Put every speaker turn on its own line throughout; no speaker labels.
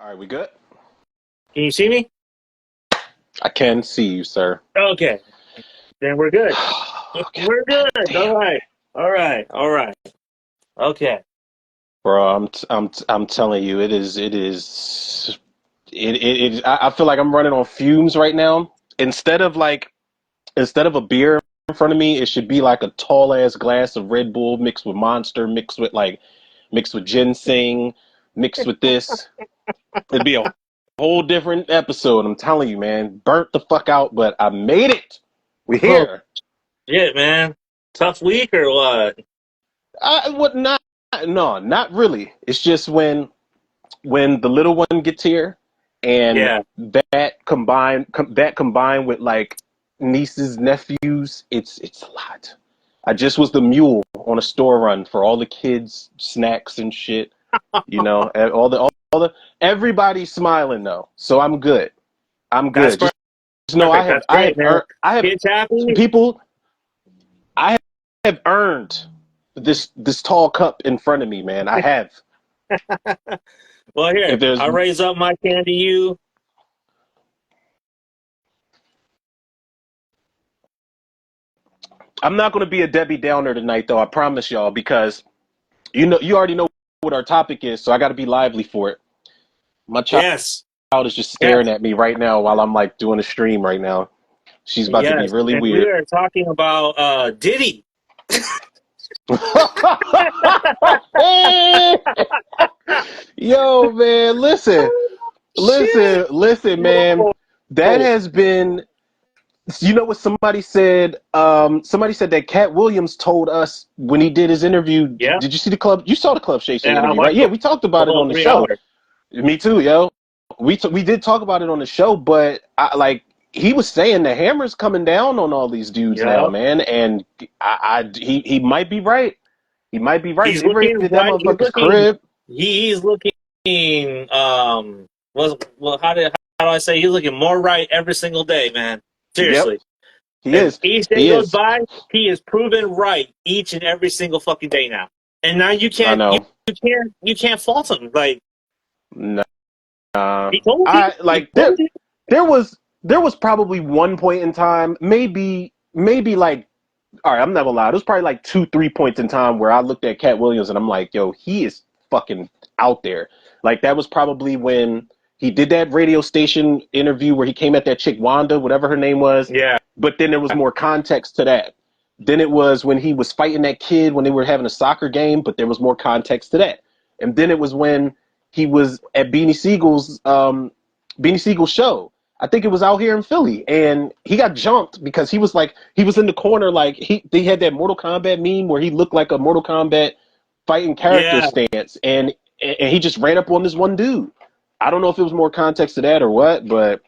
All right, we good?
Can you see me?
I can see you, sir.
Okay, then we're good.
Okay,
We're
god
good. All
damn,
right. All right. All right. Okay.
bro. I'm telling you, I feel like I'm running on fumes right now. Instead of a beer in front of me, it should be like a tall ass glass of Red Bull mixed with Monster, mixed with ginseng, mixed with this. It'd be a whole different episode. I'm telling you, man. Burnt the fuck out, but I made it. We
Oh
here.
shit, man. Tough week or what?
I would not. No, not really. It's just when the little one gets here, and
Yeah.
that combined with like nieces, nephews, it's a lot. I just was the mule on a store run for all the kids, snacks and shit. And all the everybody's smiling though, so I'm good. I'm
That's
good. Just know
perfect. That's great, man.
I have
Kids happy?
people I have earned this tall cup in front of me, man. I have.
Well,
If
here,
there's
I'll raise up my can to you.
I'm not going to be a Debbie Downer tonight, though. I promise y'all, because you already know what our topic is, so I got to be lively for it. My child
Yes.
is just staring
Yes.
at me right now while I'm like doing a stream right now. She's about to be
Yes.
really
And we
weird.
are talking about Diddy.
Yo, man,
Shit.
listen, man. That
Whoa.
has been. You know what somebody said? Somebody said that Cat Williams told us when he did his interview.
Yeah.
Did you see the club? You saw the Club Shay Shay
Yeah. I
interview, right?
watched
Yeah, we talked
the
about it
whole
on the
three
show.
hours.
Me too, yo. We did talk about it on the show, but he was saying the hammer's coming down on all these dudes now,
Yeah.
man, and he might be right. He might be right.
He's
They
looking
raided that
right. He's
motherfucker's
looking.
crib.
He's looking. Was well. How do I say? He's looking more right every single day, man.
Yep,
Seriously.
he
As
is.
each day
He
goes
is.
by, he is proven right each and every single fucking day now. And now
I know.
you can't fault him. Like
No,
he told you.
I
He
like
told you.
there was probably one point in time, maybe like, all right, I'm not gonna lie, there's probably like 2, 3 points in time where I looked at Cat Williams and I'm like, yo, he is fucking out there. Like that was probably when he did that radio station interview where he came at that chick Wanda, whatever her name was.
Yeah.
But then there was more context to that. Then it was when he was fighting that kid when they were having a soccer game, but there was more context to that. And then it was when he was at Beanie Siegel's show. I think it was out here in Philly, and he got jumped because he was in the corner like they had that Mortal Kombat meme where he looked like a Mortal Kombat fighting character
Yeah.
stance, and he just ran up on this one dude. I don't know if it was more context to that or what, but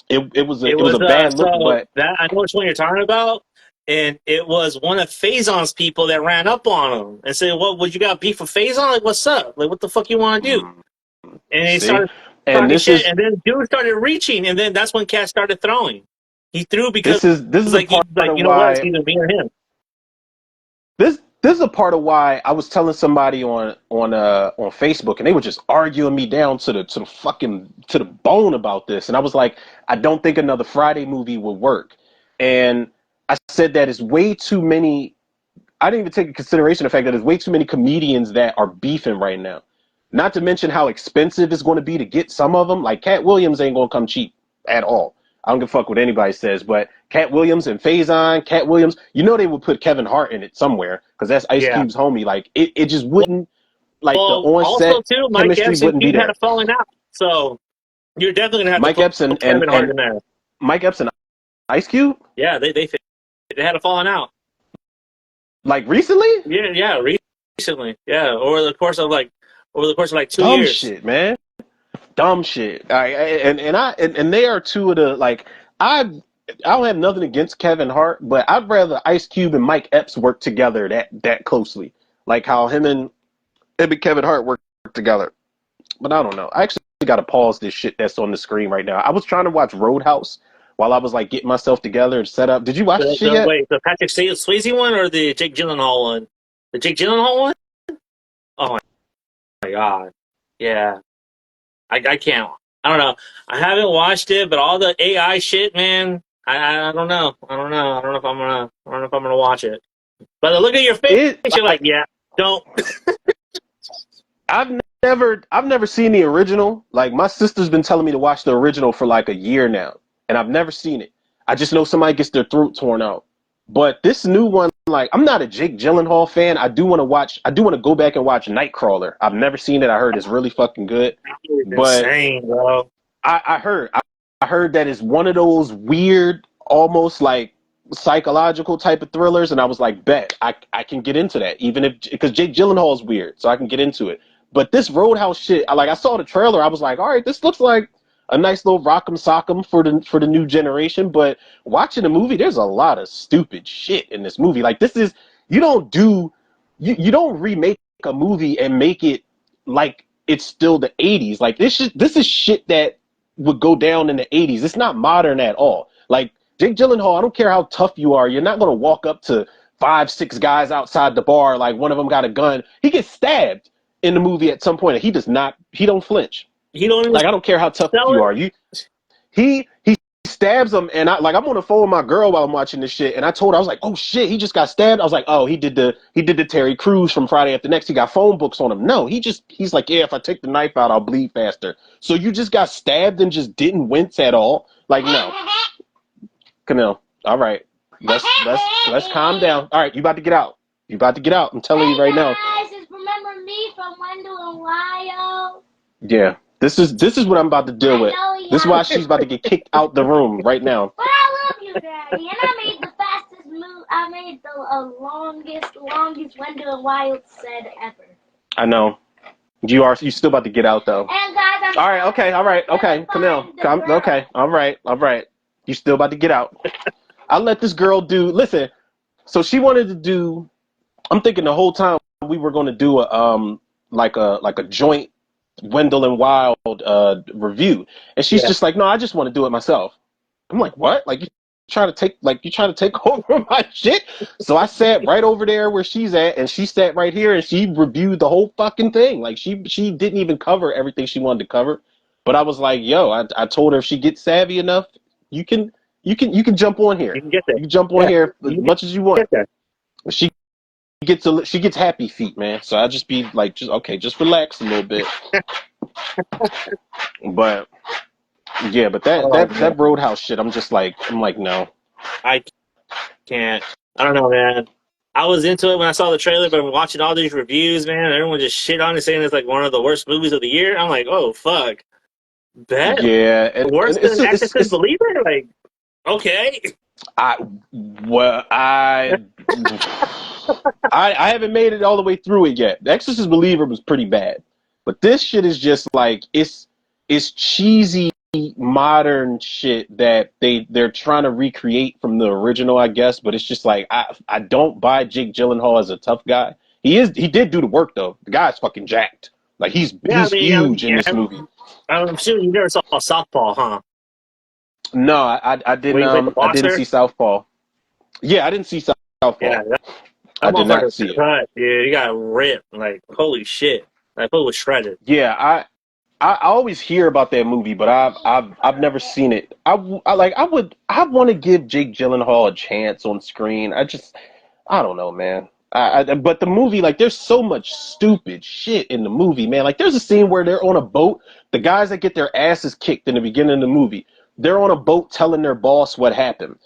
It
it was
was
a bad look.
so
But
that I know which one you're talking about. And it was one of Faison's people that ran up on him and said, "What? Would you got beef with Faison? Like, what's up? Like, what the fuck you want to do?"
mm,
And he
see,
started
and
talking shit, and then dude started reaching, and then that's when Cat started throwing. He threw because
this is a
like he's
part
like,
of
you know what? It's
why
either me or him.
this is a part of why I was telling somebody on Facebook, and they were just arguing me down to the bone about this, and I was like, I don't think another Friday movie would work, and I said that it's way too many. I didn't even take into consideration the fact that there's way too many comedians that are beefing right now. Not to mention how expensive it's going to be to get some of them. Like Cat Williams ain't going to come cheap at all. I don't give a fuck what anybody says, but Cat Williams and Faison, Cat Williams, they would put Kevin Hart in it somewhere because that's Ice
Yeah.
Cube's homie. Like it just wouldn't, like the
Well, also
on-set
too, Mike
chemistry
Epps and
wouldn't be
Cube had a
there.
falling out, so you're definitely gonna have to
Mike
put
Epps and
Kevin Hart in there.
Mike Epps and Ice Cube,
Yeah, they had a falling out.
like recently,
Yeah, yeah, recently. Yeah, over the course of like two
dumb
years.
shit, man. Dumb shit. And they are two of the like I don't have nothing against Kevin Hart, but I'd rather Ice Cube and Mike Epps work together that closely, like how him and Kevin Hart work together. But I don't know. I actually got to pause this shit that's on the screen right now. I was trying to watch Roadhouse while I was like getting myself together and set up. Did you watch the shit yet?
Wait, the Patrick Swayze one or the Jake Gyllenhaal one? The Jake Gyllenhaal one? Oh my god. Yeah. I can't. I don't know. I haven't watched it, but all the AI shit, man. I don't know. I don't know. I don't know if I'm gonna. I don't know if I'm gonna watch it. But look at your face.
It
You're like,
like
yeah, don't.
I've never seen the original. Like my sister's been telling me to watch the original for like a year now, and I've never seen it. I just know somebody gets their throat torn out. But this new one, like I'm not a Jake Gyllenhaal fan. I do want to watch. I do want to go back and watch Nightcrawler. I've never seen it. I heard it's really fucking good.
It's
But
insane, bro.
I heard that it's one of those weird, almost like psychological type of thrillers, and I was like, bet I can get into that, even if because Jake Gyllenhaal is weird, so I can get into it. But this Roadhouse shit, I saw the trailer, I was like, all right, this looks like a nice little rock'em sock'em for the new generation. But watching the movie, there's a lot of stupid shit in this movie. Like this is you don't do you don't remake a movie and make it like it's still the 80s. Like this is shit that would go down in the 80s. It's not modern at all. Like Jake Gyllenhaal, I don't care how tough you are, you're not going to walk up to 5, 6 guys outside the bar like one of them got a gun. He gets stabbed in the movie at some point, and he don't flinch.
He don't even
Like I don't care how tough
sell
you
it.
are. He stabs him, and I'm on the phone with my girl while I'm watching this shit, and I told her, I was like, oh shit, he just got stabbed. I was like, oh, he did the Terry Crews from Friday After Next. He got phone books on him. No, he's like, yeah, if I take the knife out, I'll bleed faster. So you just got stabbed and just didn't wince at all? Like no, Camille. All right, let's calm down. All right, you about to get out. You about to get out. I'm telling you right now.
Guys, just remember me from Wendell and Lyle.
Yeah, this is what I'm about to deal with. This is why she's about to get kicked out the room right now.
But I love you, Daddy, and I made the fastest move. I made the longest Wendell and Wild said ever.
I know. You still about to get out though.
And guys,
All right, okay, Camille. Okay, all right. You still about to get out. I'll let this girl do. Listen, so she wanted to do. I'm thinking the whole time we were going to do a like a joint Wendell and Wild review, and she's
Yeah.
just like, no, I just want to do it myself. I'm like, what? Like you trying to take over my shit? So I sat right over there where she's at, and she sat right here, and she reviewed the whole fucking thing. Like she didn't even cover everything she wanted to cover, but I was like, yo, I told her if she gets savvy enough, you can jump on here.
You can get there.
You can jump on here as
You can
much as you want.
get there.
She gets happy feet, man. So I just be like, just relax a little bit. But yeah, but that Roadhouse shit, I'm like, no.
I can't. I don't know, man. I was into it when I saw the trailer, but I'm watching all these reviews, man. Everyone just shit on it, saying it's like one of the worst movies of the year. I'm like, oh fuck, bet
Yeah,
worse
and
than Exorcist Believer? Like, okay.
I well I haven't made it all the way through it yet. The Exorcist Believer was pretty bad, but this shit is just like it's cheesy modern shit that they're trying to recreate from the original, I guess. But it's just like I don't buy Jake Gyllenhaal as a tough guy. He did do the work though. The guy's fucking jacked. Like he's huge in this movie.
I'm assuming you never saw Southpaw, huh?
No, I
Where you played the
didn't I didn't
boxer?
see Southpaw. Yeah, I didn't see Southpaw.
Yeah,
I
that
did not
motherfucker
see it.
cut, dude. He got ripped. Like, holy shit. Like, it was shredded.
Yeah, I always hear about that movie, but I've never seen it. I want to give Jake Gyllenhaal a chance on screen. I don't know, man. But the movie, like, there's so much stupid shit in the movie, man. Like, there's a scene where they're on a boat. The guys that get their asses kicked in the beginning of the movie, they're on a boat telling their boss what happened,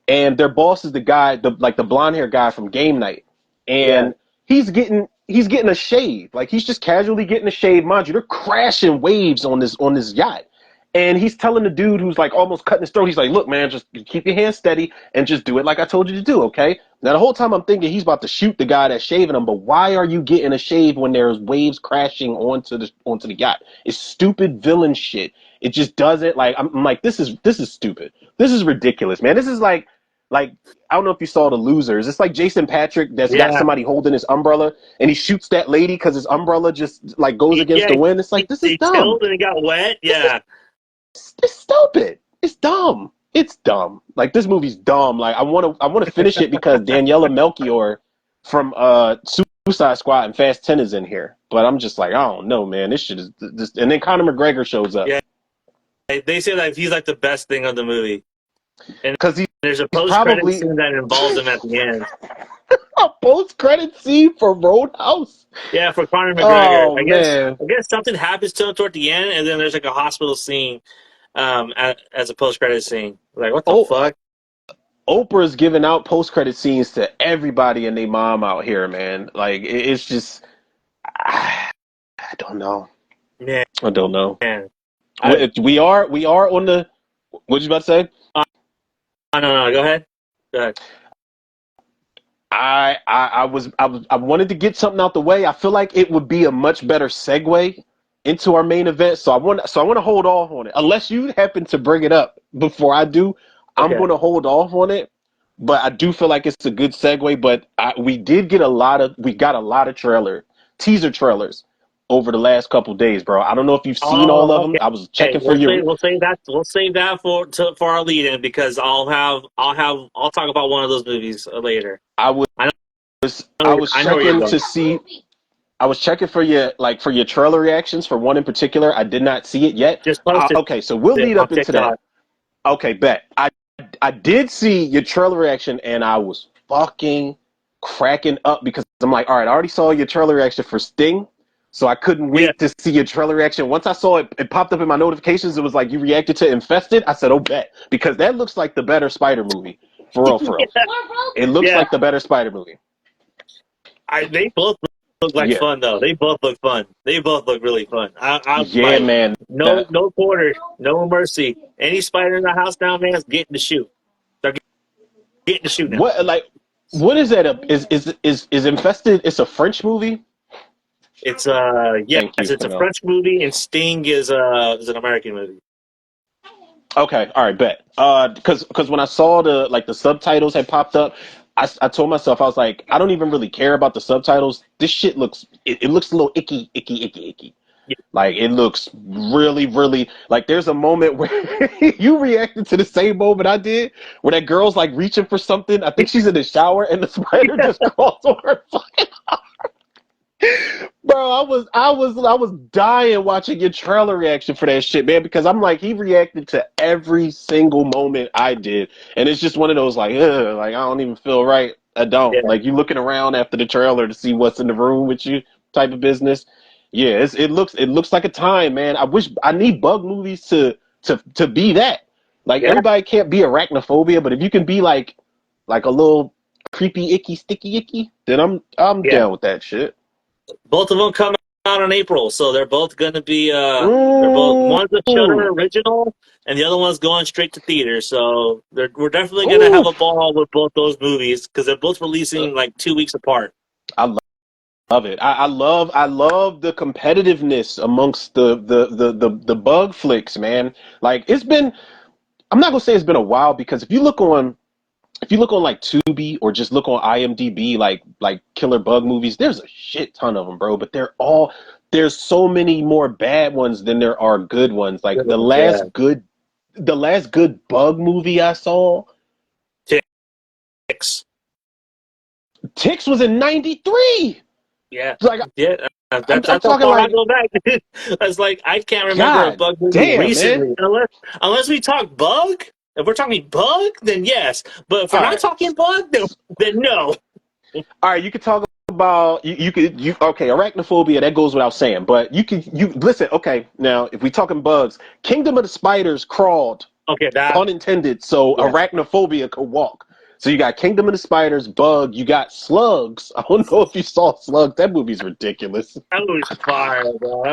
and their boss is the guy, the blonde hair guy from Game Night, and
Yeah.
he's getting a shave. Like he's just casually getting a shave. Mind you, they're crashing waves on this yacht. And he's telling the dude who's like almost cutting his throat, he's like, look, man, just keep your hands steady and just do it like I told you to do, okay? Now the whole time I'm thinking he's about to shoot the guy that's shaving him, but why are you getting a shave when there's waves crashing onto the yacht? It's stupid villain shit. It just doesn't like I'm like, this is stupid. This is ridiculous, man. This is like I don't know if you saw The Losers. It's like Jason Patrick that's got
Yeah.
somebody holding his umbrella and he shoots that lady because his umbrella just like goes against the wind. It's like, this is
He
dumb.
chilled and it got wet. Yeah.
It's stupid. It's dumb. It's dumb. Like this movie's dumb. Like I want to finish it because Daniela Melchior from Suicide Squad and Fast 10 is in here, but I'm just like, I don't know, man. This shit is just. And then Conor McGregor shows up
Yeah, they say that he's like the best thing of the movie, and
because
there's a
he's
post-credit
probably
scene that involves him at the end.
a post-credit scene for Roadhouse.
Yeah, for Conor McGregor.
Oh man,
I guess something happens to him toward the end, and then there's like a hospital scene, as a post-credit scene. Like, what the
oh,
fuck?
Oprah's giving out post-credit scenes to everybody and their mom out here, man. Like it's just, I don't know.
Man,
I don't know.
I,
We are on the. What you about to say?
no. Go ahead. Go ahead.
I wanted to get something out the way. I feel like it would be a much better segue into our main event. So I want to hold off on it. Unless you happen to bring it up before I do, I'm
Okay.
going to hold off on it. But I do feel like it's a good segue. But we got a lot of teaser trailers over the last couple days, bro. I don't know if you've seen all of
Oh,
them.
okay.
I was
Hey,
checking for your.
we'll save that for our lead-in because I'll talk about one of those movies later.
I was
I
I was
I know where you're
checking to
going.
see. I was checking for your trailer reactions for one in particular. I did not see it yet.
Just posted
Okay, so we'll
it
lead
on
up into that.
TikTok.
Okay, bet. I did see your trailer reaction and I was fucking cracking up because I'm like, all right, I already saw your trailer reaction for Sting, so I couldn't
Yeah.
wait to see your trailer reaction. Once I saw it, it popped up in my notifications. It was like you reacted to Infested. I said, oh, bet, because that looks like the better Spider movie. For real, for real. It looks
Yeah.
like the better Spider movie.
They both look like
Yeah,
fun though. They both look fun. They both look really fun. I'm
yeah,
like,
man.
no quarter, no mercy. Any spider in the house now, man, is getting to shoot. They're getting to shoot now.
What is that? Is Infested? It's a French movie.
It's yes,
Thank you
it's
for
a
no.
French movie, and Sting is an American movie.
Okay, all right, bet. Because when I saw the subtitles had popped up, I told myself I was like, I don't even really care about the subtitles. This shit it looks a little icky.
Yeah.
Like it looks really, really like there's a moment where you reacted to the same moment I did, where that girl's like reaching for something. I think she's in the shower and the spider just crawls on her. Bro, I was dying watching your trailer reaction for that shit, man, because I'm like, he reacted to every single moment I did. And it's just one of those like, ugh, like I don't even feel right. I don't.
Yeah.
Like you looking around after the trailer to see what's in the room with you type of business. Yeah, it looks like a time, man. I need bug movies to be that. Like
Yeah.
everybody can't be arachnophobia, but if you can be like a little creepy, icky, sticky, icky, then I'm
Yeah.
down with that shit.
Both of them come out in April, so they're both going to be they're both
Ooh,
one's a Shutter
ooh,
original, and the other one's going straight to theater. So we're definitely going to have a ball with both those movies because they're both releasing like 2 weeks apart.
I love it. I love the competitiveness amongst the bug flicks, man. Like it's been. I'm not gonna say it's been a while because if you look on like Tubi or just look on IMDb, like killer bug movies, there's a shit ton of them, bro. But there's so many more bad ones than there are good ones. Like
Yeah.
the last good bug movie I saw,
Ticks.
Ticks was in '93.
Yeah.
Like
Yeah.
I'm
That's how
talking
far I
like,
go back. It's like I can't remember a
God
bug movie
damn, man.
recently. Unless we talk bug. If we're talking bug, then yes. But if we're
All
not
right.
talking bug, then no.
All right, you could talk about you okay, arachnophobia, that goes without saying, but you listen, okay, now if we talking bugs, Kingdom of the Spiders crawled,
Okay, that
pun intended, so
yeah.
arachnophobia could walk. So you got Kingdom of the Spiders, Bug, you got Slugs. I don't know if you saw Slugs. That movie's ridiculous.
That movie's fire, bro.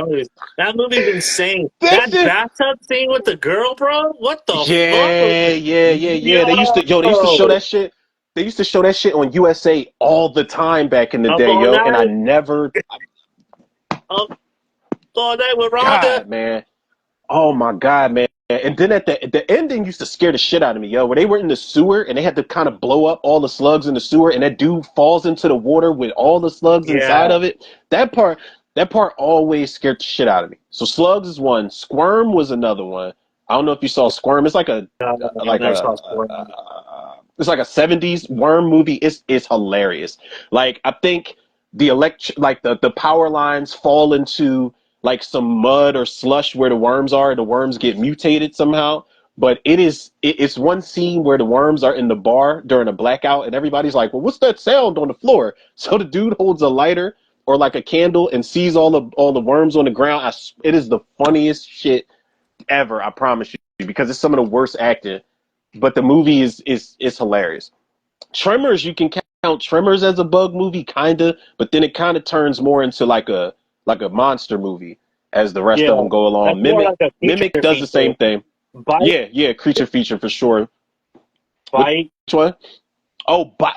That movie's insane.
That
That
shit.
bathtub scene with the girl, bro. What the fuck?
Yeah. They used to show
Yo,
that shit. They used to show that shit on USA all the time back in the
up
day,
all
yo, and I
night,
never.
up all night with Rhonda.
God, man. Oh my God, man. And then at the ending used to scare the shit out of me, yo, where they were in the sewer and they had to kind of blow up all the slugs in the sewer and that dude falls into the water with all the slugs inside
Yeah,
of it. That part always scared the shit out of me. So Slugs is one. Squirm was another one. I don't know if you saw Squirm. It's like a
I
like
never
a
saw Squirrel.
it's like a '70s worm movie. It's hilarious. Like I think the power lines fall into like some mud or slush where the worms are, and the worms get mutated somehow. But it's one scene where the worms are in the bar during a blackout, and everybody's like, "Well, what's that sound on the floor?" So the dude holds a lighter or like a candle and sees all the worms on the ground. It is the funniest shit ever. I promise you, because it's some of the worst acting, but the movie is hilarious. Tremors, you can count Tremors as a bug movie, kinda, but then it kind of turns more into like a monster movie as the rest of
Yeah,
them go
that's
along.
more like a
Mimic
feature
does the
feature.
same thing.
Bite,
Yeah, creature feature for sure. Which
bite,
one? Oh
bite.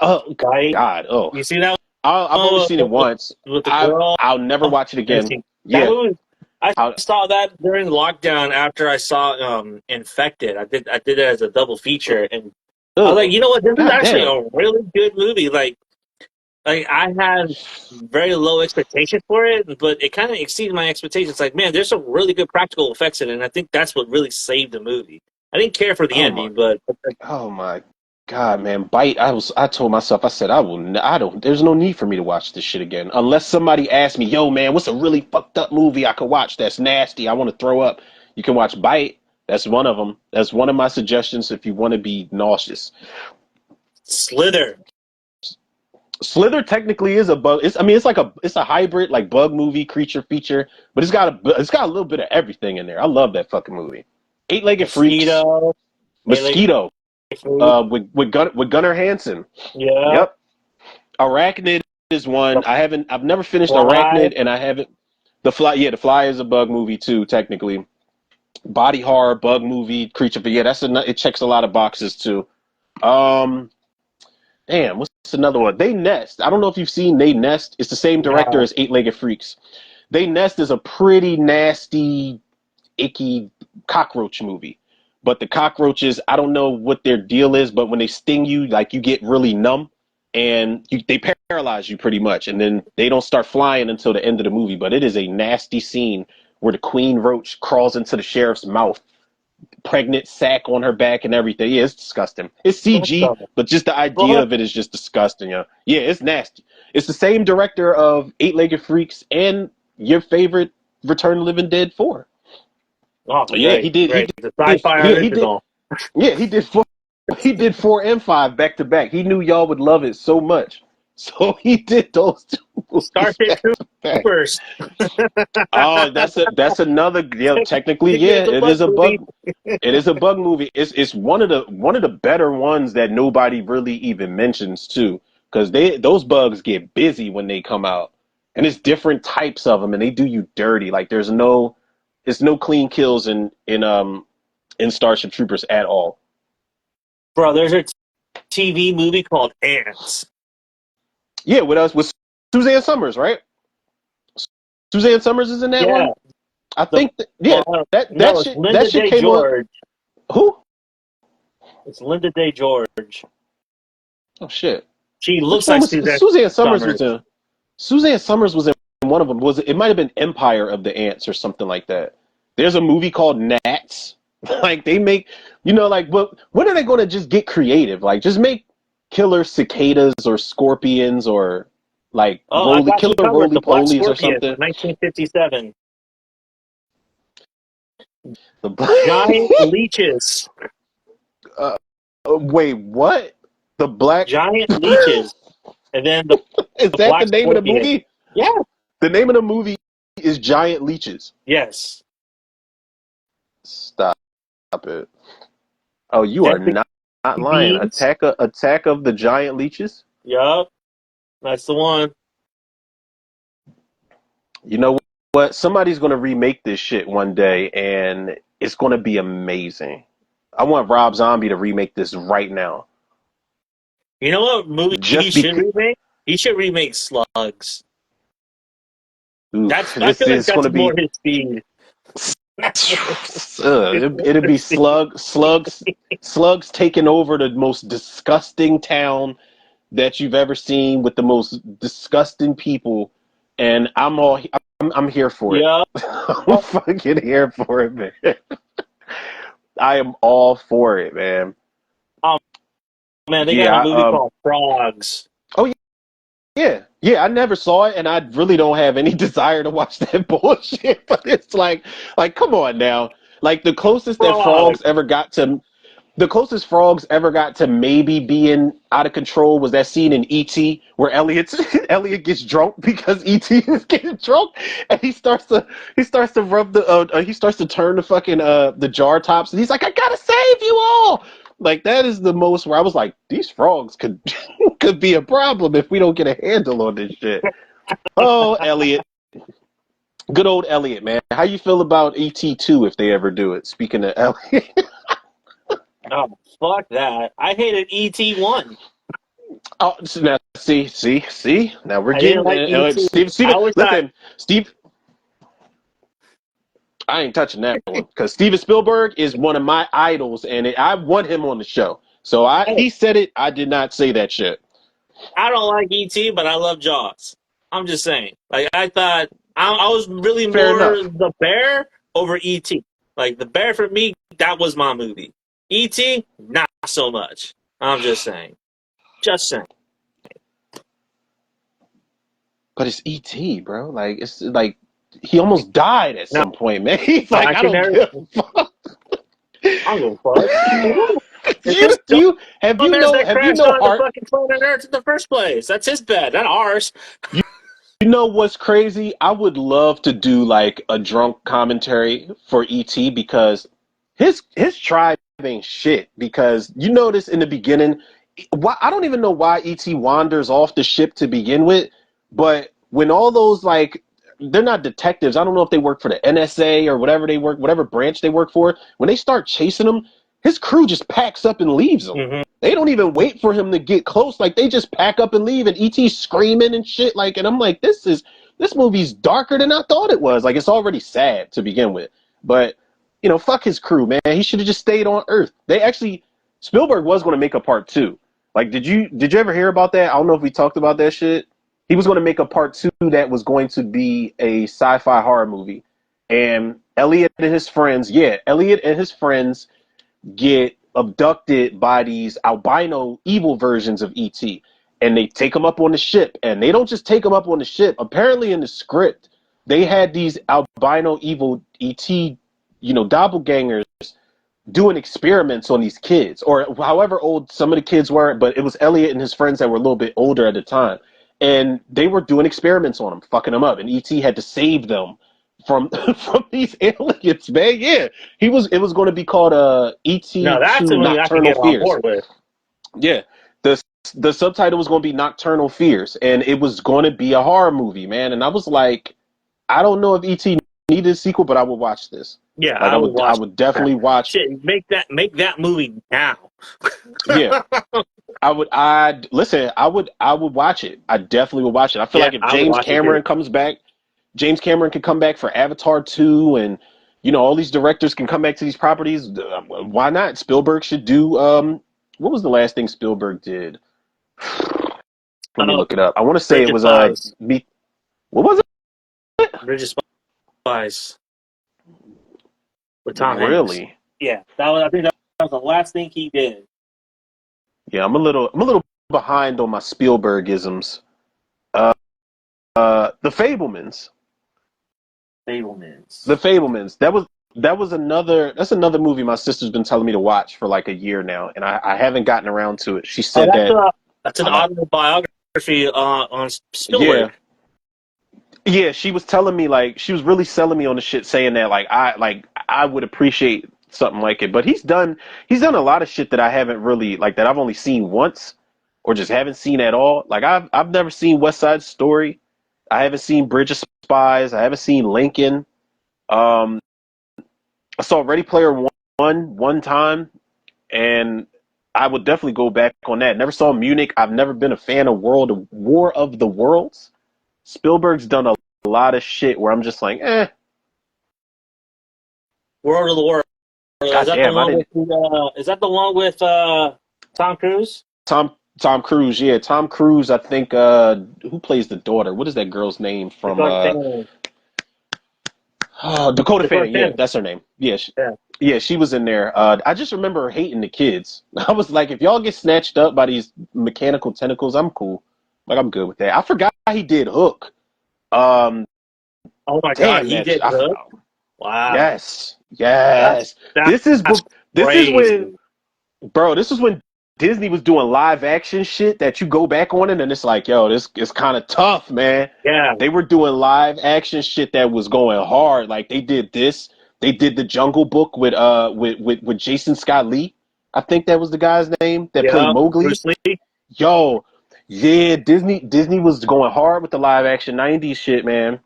God, oh,
You see that
I've only
one
seen it once.
with the girl?
I'll never watch it
And
again.
that
Yeah,
movie, I
I'll,
saw that during lockdown after I saw Infected. I did it as a double feature, and I was like,
ugh,
you know what? This is
God
actually
damn.
a really good movie. Like I had very low expectations for it, but it kind of exceeded my expectations. Like, man, there's some really good practical effects in it, and I think that's what really saved the movie. I didn't care for the
Oh my
ending, but
Oh my God, man, Bite. I told myself, I said, I don't, there's no need for me to watch this shit again. Unless somebody asks me, yo, man, what's a really fucked up movie I could watch that's nasty? I want to throw up. You can watch Bite. That's one of them. That's one of my suggestions if you want to be nauseous.
Slither.
Slither technically is a bug. I mean, it's a hybrid like bug movie creature feature, but it's got a little bit of everything in there. I love that fucking movie. Eight-legged freaks,
Mosquito, Alien
Mosquito,
Fruit.
with Gunnar Hansen.
Yeah,
Yep. Arachnid is one. I've never finished
Fly.
Arachnid, and I haven't. The Fly is a bug movie too, technically. Body horror, bug movie, creature. But yeah, it checks a lot of boxes too. Um, damn, what's another one? They Nest. I don't know if you've seen They Nest. It's the same director
No.
as Eight-Legged Freaks. They Nest is a pretty nasty, icky cockroach movie. But the cockroaches, I don't know what their deal is, but when they sting you, like you get really numb and they paralyze you pretty much. And then they don't start flying until the end of the movie. But it is a nasty scene where the queen roach crawls into the sheriff's mouth, pregnant sack on her back and everything. Yeah, it's disgusting. It's
What
CG,
the
but just the idea
fuck?
of it is just disgusting. Yeah, it's nasty. It's the same director of Eight-Legged Freaks and your favorite Return of the Living Dead 4.
Oh,
Yeah,
great,
he
great. The
did
sci-fi
yeah, he did
original.
yeah, he did 4 and 5 back to back. He knew y'all would love it so much. So he did those two movies
Starship
back to back.
Troopers.
Oh, that's another yeah, technically,
Yeah,
yeah,
it's a bug movie.
it is a bug movie. It's one of the better ones that nobody really even mentions too, because those bugs get busy when they come out, and it's different types of them, and they do you dirty. Like it's no clean kills in Starship Troopers at all.
Bro, there's a TV movie called Ants.
Yeah, with Suzanne Summers, right? Suzanne Summers is in that
Yeah,
one. I
the
think yeah,
no, it's
that
Linda
shit
Day
came on.
George.
Who?
It's Linda Day George.
Oh shit!
She
Which
looks
one
like
was
Suzanne
Suzanne Summers was
Summers.
in? Suzanne Summers was in one of them. Was it? It might have been Empire of the Ants or something like that. There's a movie called Gnats. Like they make, like, but when are they going to just get creative? Like just make killer cicadas or scorpions or like
Oh, I got
killer
you covered.
roly
The Black
polies or
Scorpion
something.
from 1957. Giant
The
leeches.
uh, wait, what? The black
Giant leeches. And then the,
is
the
that the
Black
name of the
Scorpion.
movie?
Yeah.
The name of the movie is Giant Leeches.
Yes.
Stop it. Oh, you are
Jessica
not lying.
Beans.
Attack of the Giant Leeches.
Yup. That's the one.
You know what? Somebody's going to remake this shit one day, and it's going to be amazing. I want Rob Zombie to remake this right now.
You know what movie he
Just
should
because.
remake? He should remake Slugs.
Oof,
I
this
feel like
is going
that's
to
more
be.
his speed.
It'd be slugs taking over the most disgusting town that you've ever seen with the most disgusting people, and I'm here for it.
Yeah.
I'm fucking here for it, man. I am all for it, man.
Oh man, they got a
Yeah,
movie called Frogs.
oh Yeah. I never saw it, and I really don't have any desire to watch that bullshit. But it's like, come on now. Like
Frog.
the closest frogs ever got to maybe being out of control was that scene in E.T. where Elliot gets drunk because E.T. is getting drunk, and he starts to turn the fucking the jar tops, and he's like, I gotta save you all. Like that is the most where I was like, these frogs could could be a problem if we don't get a handle on this shit. Oh, Elliot. Good old Elliot, man. How you feel about ET2 if they ever do it? Speaking of Elliot.
Oh, fuck that. I hated ET1.
Oh, so now see. Now we're
I didn't
getting
like ET. I
Steven.
always thought,
Listen, Steve. I ain't touching that one because Steven Spielberg is one of my idols, and I want him on the show. So
hey,
he said it. I did not say that shit.
I don't like ET, but I love Jaws. I'm just saying. Like, I thought, I was really
Fair
more
enough.
the bear over ET. Like, the bear for me, that was my movie. ET, not so much. I'm just saying. Just saying.
But it's ET, bro. Like it's like he almost died at
No,
some point, man. He's like,
I
I
can
don't
never.
give a fuck.
I don't give a fuck. It's
you
his
do you
dumbass that
have you
crashed
know
on the
heart?
fucking planet Earth in the first place. That's his bad, not ours.
You know what's crazy? I would love to do like a drunk commentary for ET because his tribe ain't shit. Because you notice in the beginning, why I don't even know why ET wanders off the ship to begin with, but when all those like they're not detectives. I don't know if they work for the NSA or whatever branch they work for. When they start chasing him, his crew just packs up and leaves him.
Mm-hmm.
They don't even wait for him to get close. Like they just pack up and leave, and ET's screaming and shit. Like, and I'm like, this movie's darker than I thought it was. Like, it's already sad to begin with. But fuck his crew, man. He should have just stayed on Earth. They actually Spielberg was going to make a part two. Like, did you ever hear about that? I don't know if we talked about that shit. He was going to make a part two that was going to be a sci-fi horror movie, and Elliot and his friends get abducted by these albino evil versions of ET, and they take him up on the ship. And they don't just take him up on the ship. Apparently, in the script, they had these albino evil ET, doppelgangers doing experiments on these kids, or however old some of the kids were. But it was Elliot and his friends that were a little bit older at the time, and they were doing experiments on them, fucking them up. And ET had to save them from from these aliens, man. Yeah, it was going to be called
No, that's a
ET2
movie I can
Nocturnal
get on
Fears.
board with.
Yeah, the subtitle was going to be Nocturnal Fears, and it was going to be a horror movie, man. And I was like, I don't know if ET needed a sequel, but I would watch this.
Yeah,
Like
I would
I
watch
would
that.
definitely watch.
Shit, make that movie now.
Yeah, I listen. I would watch it. I definitely would watch it. I feel
Yeah,
like if
I would
James
watch it too.
Cameron comes back, James Cameron can come back for Avatar 2, and all these directors can come back to these properties. Why not? Spielberg should do. What was the last thing Spielberg did? Let me
Oh,
look it up. I want to say
Bridge
it
of
was
Spies.
what was it?
Bridge of Spies with Tom Hanks.
Really?
Yeah, I think that was the last thing he did.
Yeah, I'm a little behind on my Spielbergisms. Uh, The Fablemans. The
Fablemans.
Fablemans. That's another movie my sister's been telling me to watch for like a year now, and I haven't gotten around to it. She
Oh,
said that
that's an
uh
autobiography on
yeah.
Spielberg.
Yeah, she was telling me like she was really selling me on the shit, saying that I would appreciate something like it. But he's done a lot of shit that I haven't really like that I've only seen once or just haven't seen at all. Like I've never seen West Side Story. I haven't seen Bridge of Spies. I haven't seen Lincoln. Um, I saw Ready Player one time, and I would definitely go back on that. Never saw Munich. I've never been a fan of War of the Worlds. Spielberg's done a lot of shit where I'm just like,
World of the World. Is that the
goddamn, I
one
didn't.
with is that the one with Tom Cruise?
Tom Cruise, yeah, Tom Cruise. I think who plays the daughter? What is that girl's name from
Dakota Fanning.
Dakota
Dakota
Fanning? Yeah,
Fanning.
that's her name. Yeah,
Yeah.
yeah, she was in there. I just remember her hating the kids. I was like, if y'all get snatched up by these mechanical tentacles, I'm cool. Like I'm good with that. I forgot he did Hook. Um,
Oh my God,
damn
he
that.
did Hook. Wow,
Yes,
that's
yes. This is
that's
this is when,
crazy.
bro. This is when Disney was doing live action shit that you go back on it and it's like, yo, this is kind of tough, man.
Yeah,
They were doing live action shit that was going hard. Like they did this. They did the Jungle Book with with Jason Scott Lee. I think that was the guy's name that played
yeah,
Mowgli.
Bruce Lee.
Yo, yeah, Disney was going hard with the live action '90s shit, man.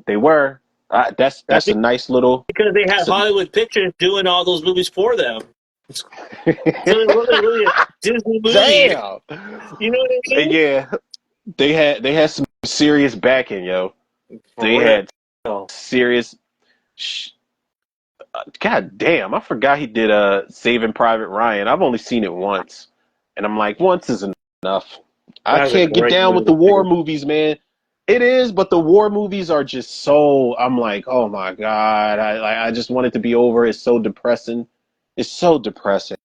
They were.
That's
That's a nice little.
because they had Hollywood Pictures doing all those movies for them. So it wasn't really a Disney movie.
Damn.
You know what I mean?
Yeah, they had some serious backing, yo. They
For
had
real.
serious. Sh- God damn, I forgot he did Saving Private Ryan. I've only seen it once, and I'm like, once is enough. I
That was a
can't get
great
down with the
movie,
war
dude.
movies, man. It is, but the war movies are just so. I'm like, oh my god, I just want it to be over. It's so depressing. It's so depressing.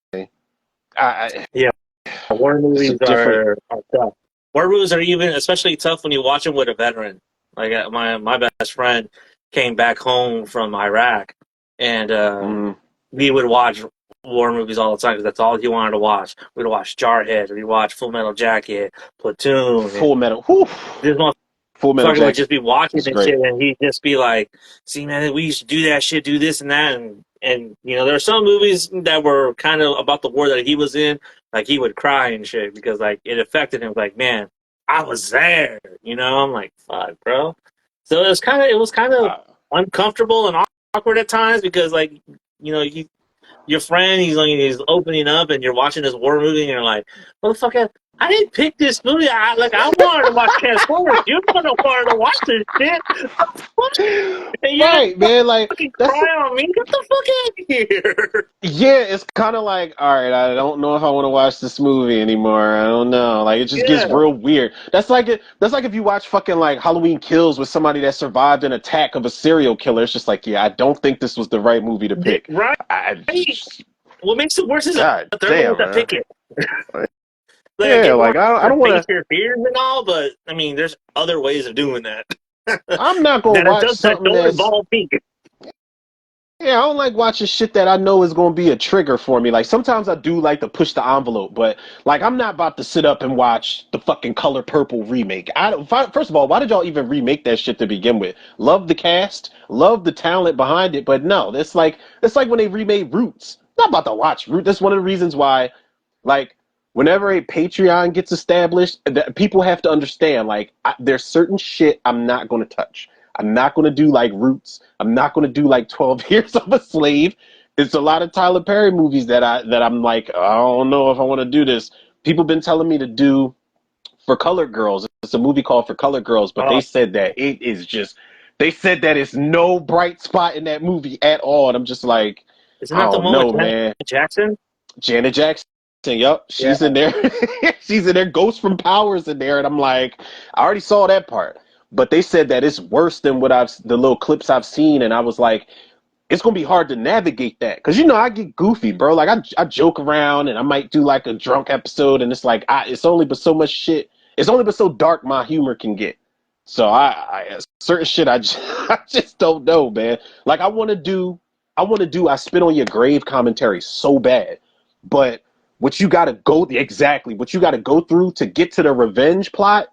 I
Yeah, war
it's a
movies
different.
are tough. War movies are even especially tough when you watch them with a veteran. Like my best friend came back home from Iraq, and
Mm,
we would watch war movies all the time because that's all he wanted to watch. We'd watch Jarhead, we'd watch Full Metal Jacket, Platoon, and
Full Metal. Whew,
this
Full Metal
fucker would
Jacket
just be watching
is
and
great.
shit, and he'd just be like, "See, man, we used to do that shit, do this and that," and you know, there are some movies that were kind of about the war that he was in, like he would cry and shit because like it affected him. Like, man, I was there, you know. I'm like, fuck, bro. So it was kind of
Uh,
uncomfortable and awkward at times because like you know your friend, he's opening up, and you're watching this war movie, and you're like, "Motherfucker, I didn't pick this movie. I wanted to watch Transformers. You're the one that wanted to watch this shit. And you're gonna
right, man. Like
fucking
that's
cry on me? Get the fuck out of here!"
yeah. It's kind of like, all right, I don't know if I want to watch this movie anymore. I don't know. Like it just gets
Yeah,
real weird. That's like it. That's like if you watch fucking like Halloween Kills with somebody that survived an attack of a serial killer. It's just like, yeah, I don't think this was the right movie to pick.
right.
I
What makes it worse is that
God
they're the ones
damn,
that
man.
pick it. Like I
Yeah,
get
like
wanting
I
to
don't want
face
to.
your fears and all, but I mean, there's other ways of doing that.
I'm not gonna watch
That
something
don't
that's.
involve me.
Yeah, I don't like watching shit that I know is going to be a trigger for me. Like sometimes I do like to push the envelope, but like I'm not about to sit up and watch the fucking Color Purple remake. First of all, why did y'all even remake that shit to begin with? Love the cast, love the talent behind it, but no, it's like when they remade Roots. I'm not about to watch Roots. That's one of the reasons why, like, whenever a Patreon gets established, that people have to understand. Like, there's certain shit I'm not going to touch. I'm not going to do like Roots. I'm not going to do like 12 Years of a Slave. It's a lot of Tyler Perry movies that I'm like, I don't know if I want to do this. People been telling me to do For Colored Girls. It's a movie called For Colored Girls, but they
Oh,
said that it is just they said that it's no bright spot in that movie at all. And I'm just like,
isn't
I
that the
don't
one with
know,
Janet
man.
Jackson?
Janet Jackson. Yup,
Yeah.
she's in there. She's in there. Ghost from Powers in there, and I'm like, I already saw that part, but they said that it's worse than what the little clips I've seen, and I was like, it's gonna be hard to navigate that because you know I get goofy, bro. Like I joke around, and I might do like a drunk episode, and it's like it's only but so much shit. It's only but so dark my humor can get. So I certain shit I just don't know, man. Like I want to do I spit on your grave commentary so bad, but what you got to go exactly what you got to go through to get to the revenge plot,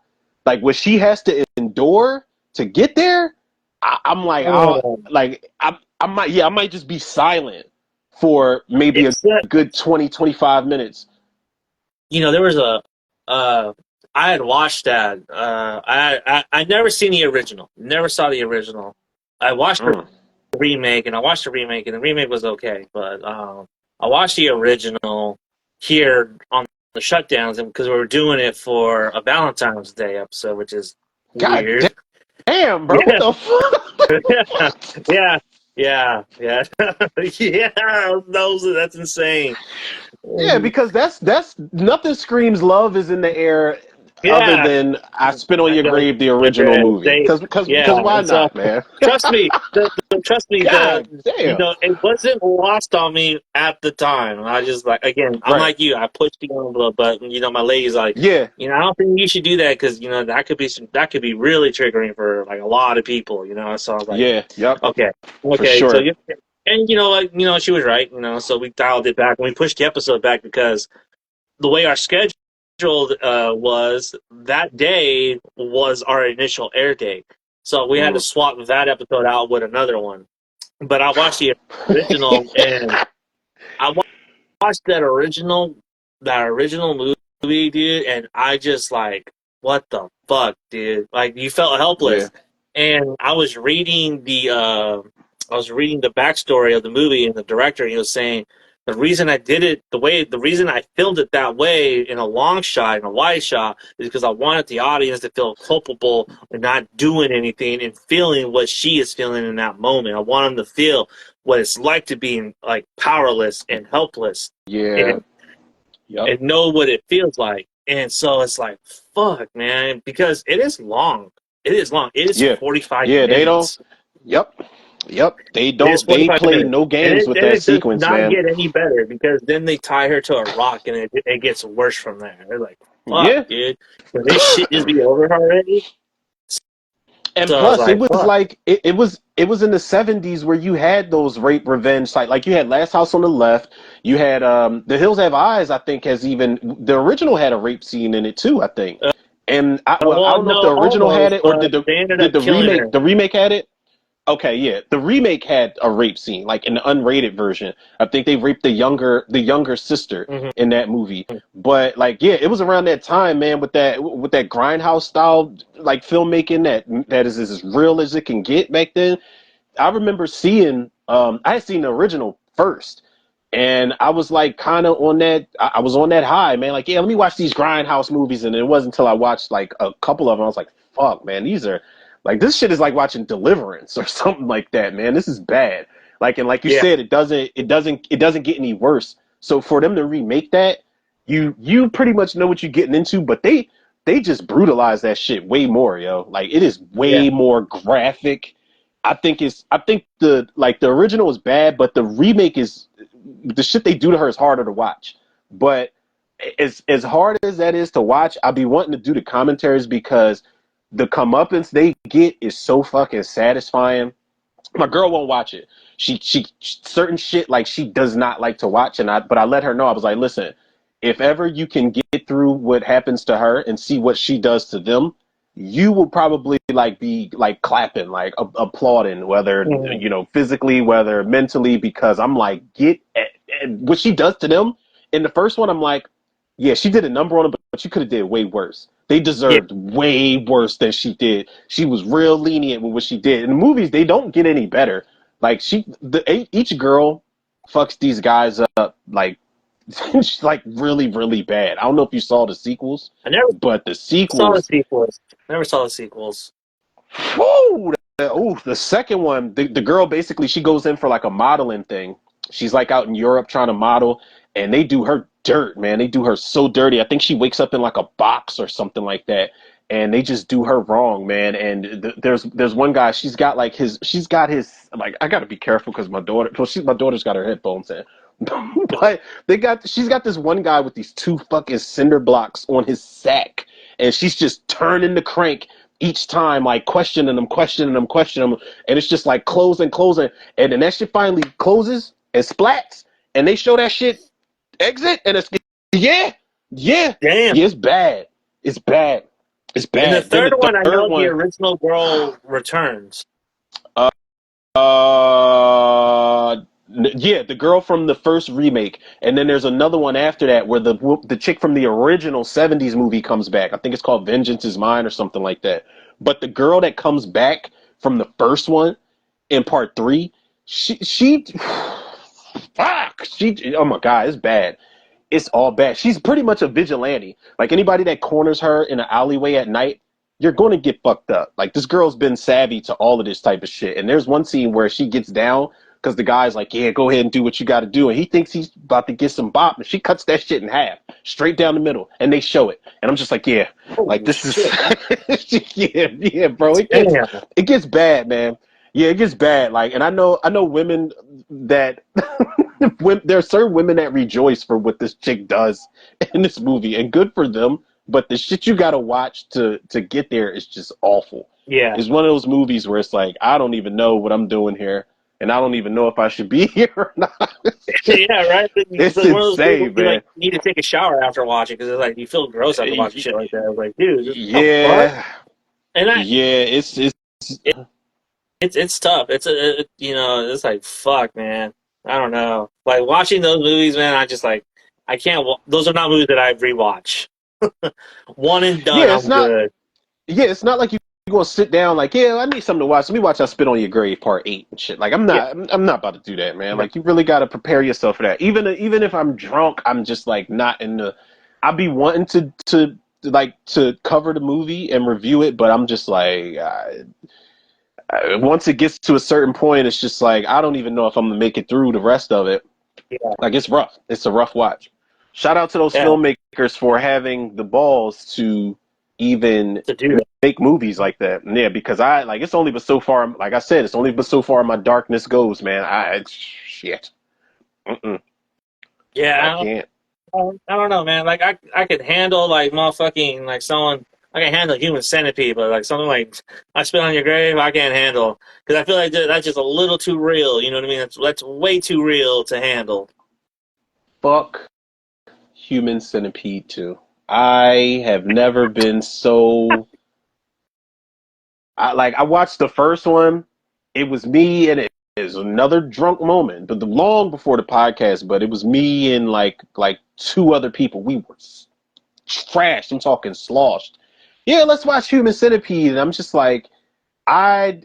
like what she has to endure to get there. I'm like I might I might just be silent for maybe a
It's
good 20-25 minutes.
you know there was a uh I had watched that I never seen the original, never saw the original. I watched the
Mm.
remake and I watched the remake and the remake was okay, but I watched the original here on the shutdowns and because we were doing it for a Valentine's Day episode, which is
God
weird.
damn, bro, what
Yeah,
the fuck?
yeah, yeah, yeah, yeah. That's insane.
Yeah, because that's nothing screams love is in the air other
Yeah,
than I Spit on Your
the,
Grave, the
the
original
dread.
movie.
Yeah,
Because why
and so
not, man?
trust me, trust me,
God damn.
it wasn't lost on me at the time. I just like, again, I'm
Right.
like you. I pushed the envelope, but my lady's like,
Yeah.
I don't think you should do that because that could be really triggering for like a lot of people. So I was like,
Yeah. Yep.
okay,
For
okay, so
sure.
and she was right. So we dialed it back and we pushed the episode back because the way our schedule was that day was our initial air date. So we had to
Mm.
swap that episode out with another one. But I watched the original and I watched that original movie, dude, and I just like, what the fuck, dude? Like you felt
Yeah.
helpless. And I was reading the backstory of the movie and the director, and he was saying the reason I did it the reason I filmed it that way in a long shot, in a wide shot, is because I wanted the audience to feel culpable and not doing anything and feeling what she is feeling in that moment. I want them to feel what it's like to be like powerless and helpless
Yeah.
and
Yep.
know what it feels like. And so it's like, fuck, man, because it is long. It is long. It is
Yeah.
45
Yeah. They don't.
minutes.
Yep. Yep. They
It is
don't. They
45
play
minutes.
no
And
games with
then
that
it does
sequence,
not
man.
get any better because then they tie her to a rock and it gets worse from there. They're like, fuck,
Yeah.
dude. Can this shit just be over already?
And
So I was
plus, it
like,
was
fuck.
like it was in the '70s where you had those rape revenge like you had Last House on the Left. You had The Hills Have Eyes. I think has even the original had a rape scene in it too. I think. And I
Well,
don't know if
no,
the original had
almost,
it or
but they ended
did
up
the
killing her.
remake had it. Okay, yeah. The remake had a rape scene, like in the unrated version. I think they raped the younger sister
Hmm.
in that movie. But like, yeah, it was around that time, man, with that grindhouse style like filmmaking that is as real as it can get back then. I remember seeing I had seen the original first. And I was like kind of on that I was on that high, man. Like, yeah, let me watch these grindhouse movies. And it wasn't until I watched like a couple of them, I was like, fuck, man, these are like this shit is like watching Deliverance or something like that, man. This is bad. Like and like you
Yeah,
said, it doesn't get any worse. So for them to remake that, you pretty much know what you're getting into, but they just brutalize that shit way more, yo. Like it is
yeah,
way more graphic. I think the original is bad, but the remake is the shit they do to her is harder to watch. But as hard as that is to watch, I'll be wanting to do the commentaries because the comeuppance they get is so fucking satisfying. My girl won't watch it. She certain shit like she does not like to watch, but I let her know. I was like, listen, if ever you can get through what happens to her and see what she does to them, you will probably like be like clapping, like applauding, whether
mhm,
physically, whether mentally, because I'm like, what she does to them in the first one. I'm like, yeah, she did a number on them, but she could have did way worse. They
yeah.
deserved way worse than she did. She was real lenient with what she did. In the movies, they don't get any better. Like each girl fucks these guys up like really, really bad. I don't know if you saw the sequels,
I never
but the
saw the
sequels,
sequels. Never saw the sequels.
whoo, the second one, the girl basically she goes in for like a modeling thing. She's like out in Europe trying to model, and they do her dirt, man. They do her so dirty. I think she wakes up in like a box or something like that, and they just do her wrong, man. And there's one guy. She's got his like. I got to be careful because my daughter's got her headphones in. But she's got this one guy with these two fucking cinder blocks on his sack, and she's just turning the crank each time, like questioning them, and it's just like closing, and then that shit finally closes and splats, and they show that shit exit, and it's yeah, yeah,
Damn.
yeah, it's bad, it's bad, it's
In the
bad. Then
third
the
one, I
third
know the
one,
original girl returns.
uh, uh, yeah, the girl from the first remake, and then there's another one after that where the chick from the original '70s movie comes back. I think it's called Vengeance Is Mine or something like that. But the girl that comes back from the first one in part three, she fuck, oh my god, it's bad. It's all bad. She's pretty much a vigilante. Like anybody that corners her in an alleyway at night, you're going to get fucked up. Like this girl's been savvy to all of this type of shit. And there's one scene where she gets down because the guy's like, yeah, go ahead and do what you got to do, and he thinks he's about to get some bop, and she cuts that shit in half, straight down the middle, and they show it, and I'm just like, yeah, like
Holy
this is,
shit.
yeah, bro,
Damn.
it gets bad, man. Yeah, it gets bad. Like, and I know women that there are certain women that rejoice for what this chick does in this movie, and good for them. But the shit you gotta watch to get there is just awful.
Yeah.
It's one of those movies where it's like, I don't even know what I'm doing here, and I don't even know if I should be here or not.
Yeah, right.
It's
Like one of those movies
insane,
you
man.
like need to take a shower after watching because it's like you feel gross after watching shit like that. It's like, dude, what the fuck?
Yeah,
And
yeah.
it's tough. It's like fuck, man. I don't know. Like watching those movies, man. I just like I can't. Those are not movies that I rewatch. One and done,
Yeah, it's
I'm
not.
good.
Yeah, it's not like you're gonna sit down like, yeah, I need something to watch. Let me watch I Spit on Your Grave Part 8 and shit. Like,
Yeah,
I'm not about to do that, man.
no.
Like, you really got to prepare yourself for that. Even if I'm drunk, I'm just like not in the. I'll be wanting to cover the movie and review it, but I'm just like, once it gets to a certain point, it's just like I don't even know if I'm gonna make it through the rest of it.
Yeah,
Like, it's rough. It's a rough watch. Shout out to those
yeah.
filmmakers for having the balls to even
To do that.
make movies like that. Yeah, because it's only but so far. Like I said, it's only but so far my darkness goes, man. Shit. Mm-mm, I
Yeah,
can't.
I don't know, man. Like I could handle like motherfucking like someone. I can handle human centipede, but like something like I spit on your grave, I can't handle because I feel like that's just a little too real. You know what I mean? That's way too real to handle.
Fuck Human Centipede 2. I have never been so. I watched the first one. It was me and it is another drunk moment, but long before the podcast. But it was me and like two other people. We were trashed. I'm talking sloshed. Yeah, let's watch Human Centipede, and I'm just like, I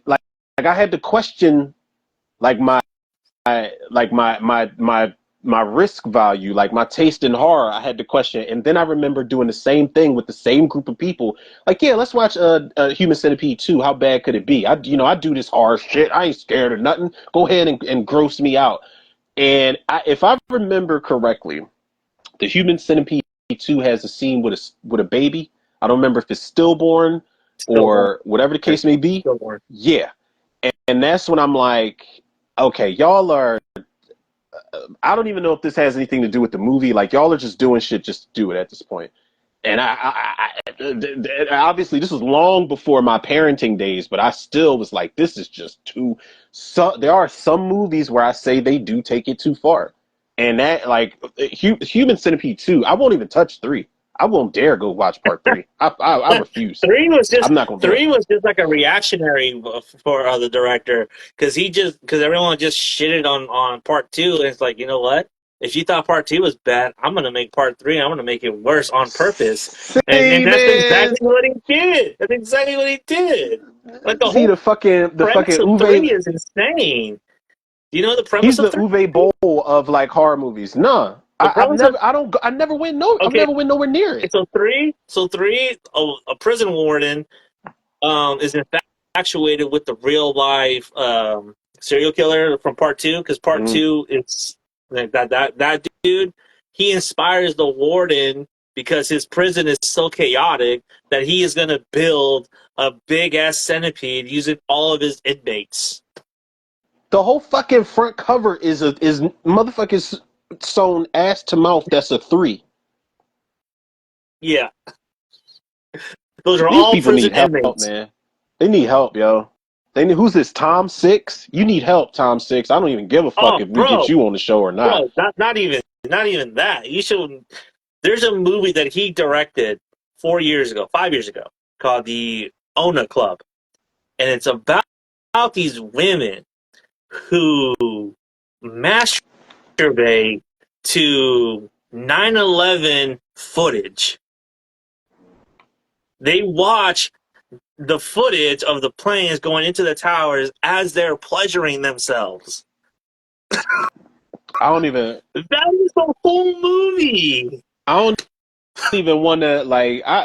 had to question like my risk value, like my taste in horror. I had to question it. And then I remember doing the same thing with the same group of people. Like, yeah, let's watch Human Centipede 2. How bad could it be? I do this horror shit. I ain't scared of nothing. Go ahead and gross me out. And if I remember correctly, the Human Centipede 2 has a scene with a baby. I don't remember if it's stillborn
Stillborn.
or whatever the case may be.
Stillborn.
Yeah. And that's when I'm like, okay, y'all are. I don't even know if this has anything to do with the movie. Like, y'all are just doing shit just to do it at this point. And obviously this was long before my parenting days, but I still was like, this is just too. So there are some movies where I say they do take it too far, and that like Human Centipede 2. I won't even touch 3. I won't dare go watch part 3. I refuse. I'm not gonna do it.
Three was just like a reactionary for the director because everyone just shitted on part two and it's like, you know what, if you thought part two was bad, I'm gonna make part three, I'm gonna make it worse on purpose. And
See,
that's
man.
exactly what he did. That's exactly what he did. Like the
See
whole
the
premise
fucking
of three
Uwe.
is insane. Do you know the premise
He's
of
the
three?
Uwe Boll of like horror movies. Nah,
The premise of
I never went no. I've
okay,
never went nowhere near it.
so three, a prison warden is infatuated with the real life serial killer from part two because part
Mm.
two it's like that dude, he inspires the warden because his prison is so chaotic that he is going to build a big ass centipede using all of his inmates.
The whole fucking front cover is motherfuckers sewn ass to mouth. That's a 3.
Yeah, those are
These
all
people
prison
need help,
inmates.
man. They need help, yo. They need, who's this? Tom Six? You need help, Tom Six. I don't even give a fuck
Oh,
if we get you on the show or not.
not even that. You should. There's a movie that he directed 4 years ago, 5 years ago, called the Ona Club, and it's about these women who masturbate to 9/11 footage. They watch the footage of the planes going into the towers as they're pleasuring themselves.
I don't even.
That is the whole movie.
I don't even want to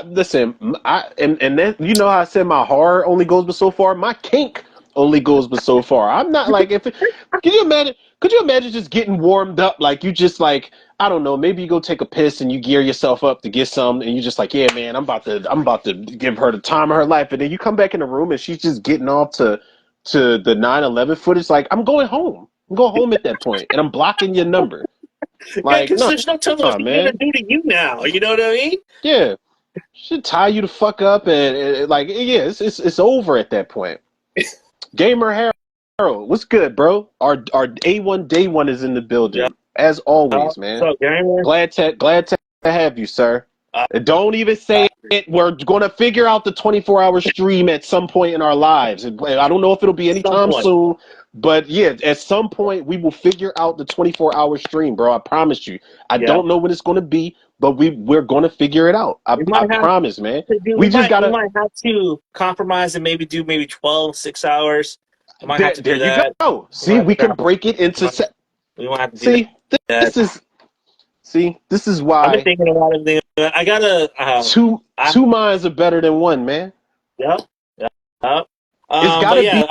listen. And then you know how I said my horror only goes but so far. My kink only goes but so far. I'm not like if it, can you imagine? Could you imagine just getting warmed up like you just like I don't know, maybe you go take a piss and you gear yourself up to get some and you just like, yeah, man, I'm about to give her the time of her life, and then you come back in the room and she's just getting off to the 9/11 footage. Like I'm going home. I'm going home at that point, and I'm blocking your number.
Yeah,
Like
because
no,
there's no telling what she's gonna
man.
do to you now. You know what I mean?
Yeah, should tie you the fuck up and like yeah, it's over at that point. Gamer Harold, what's good, bro? Our A1 Day One is in the
Yeah.
building as always, man.
So, Gamer,
Glad to have you, sir. And don't even say it. We're going to figure out the 24-hour stream at some point in our lives. I don't know if it'll be
some
anytime
point.
soon, but yeah, at some point we will figure out the 24-hour stream, bro. I promise you. I don't know when it's going to be, but we're going to figure it out. I
have
promise, man.
to do,
We just got
we
to.
might have to compromise and maybe do 12, 6 hours. I might have to
There
do
you
that.
go. See, we can break it into.
We might have to do
See,
that.
this is
I've been
why
thinking about everything. I gotta.
two minds are better than one, man.
Yep. Yep.
It's got
But
to
yeah.
be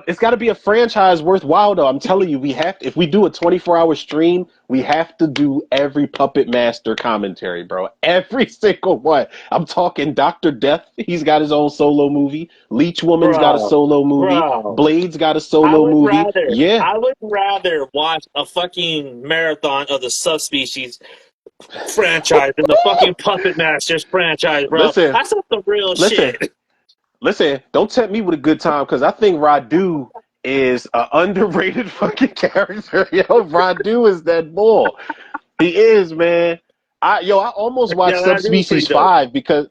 it's got to be a franchise worthwhile, though. I'm telling you, we have to, if we do a 24-hour stream, we have to do every Puppet Master commentary, bro. Every single one. I'm talking Dr. Death. He's got his own solo movie. Leech Woman's got a solo movie.
Bro.
Blade's got a solo movie. Yeah.
I would rather watch a fucking marathon of the Subspecies franchise than the fucking Puppet Masters franchise, bro.
Listen,
That's some real shit.
Listen, don't tempt me with a good time because I think Radu is an underrated fucking character. Yo, Radu is that bull. He is, man. I almost watched Subspecies 5 because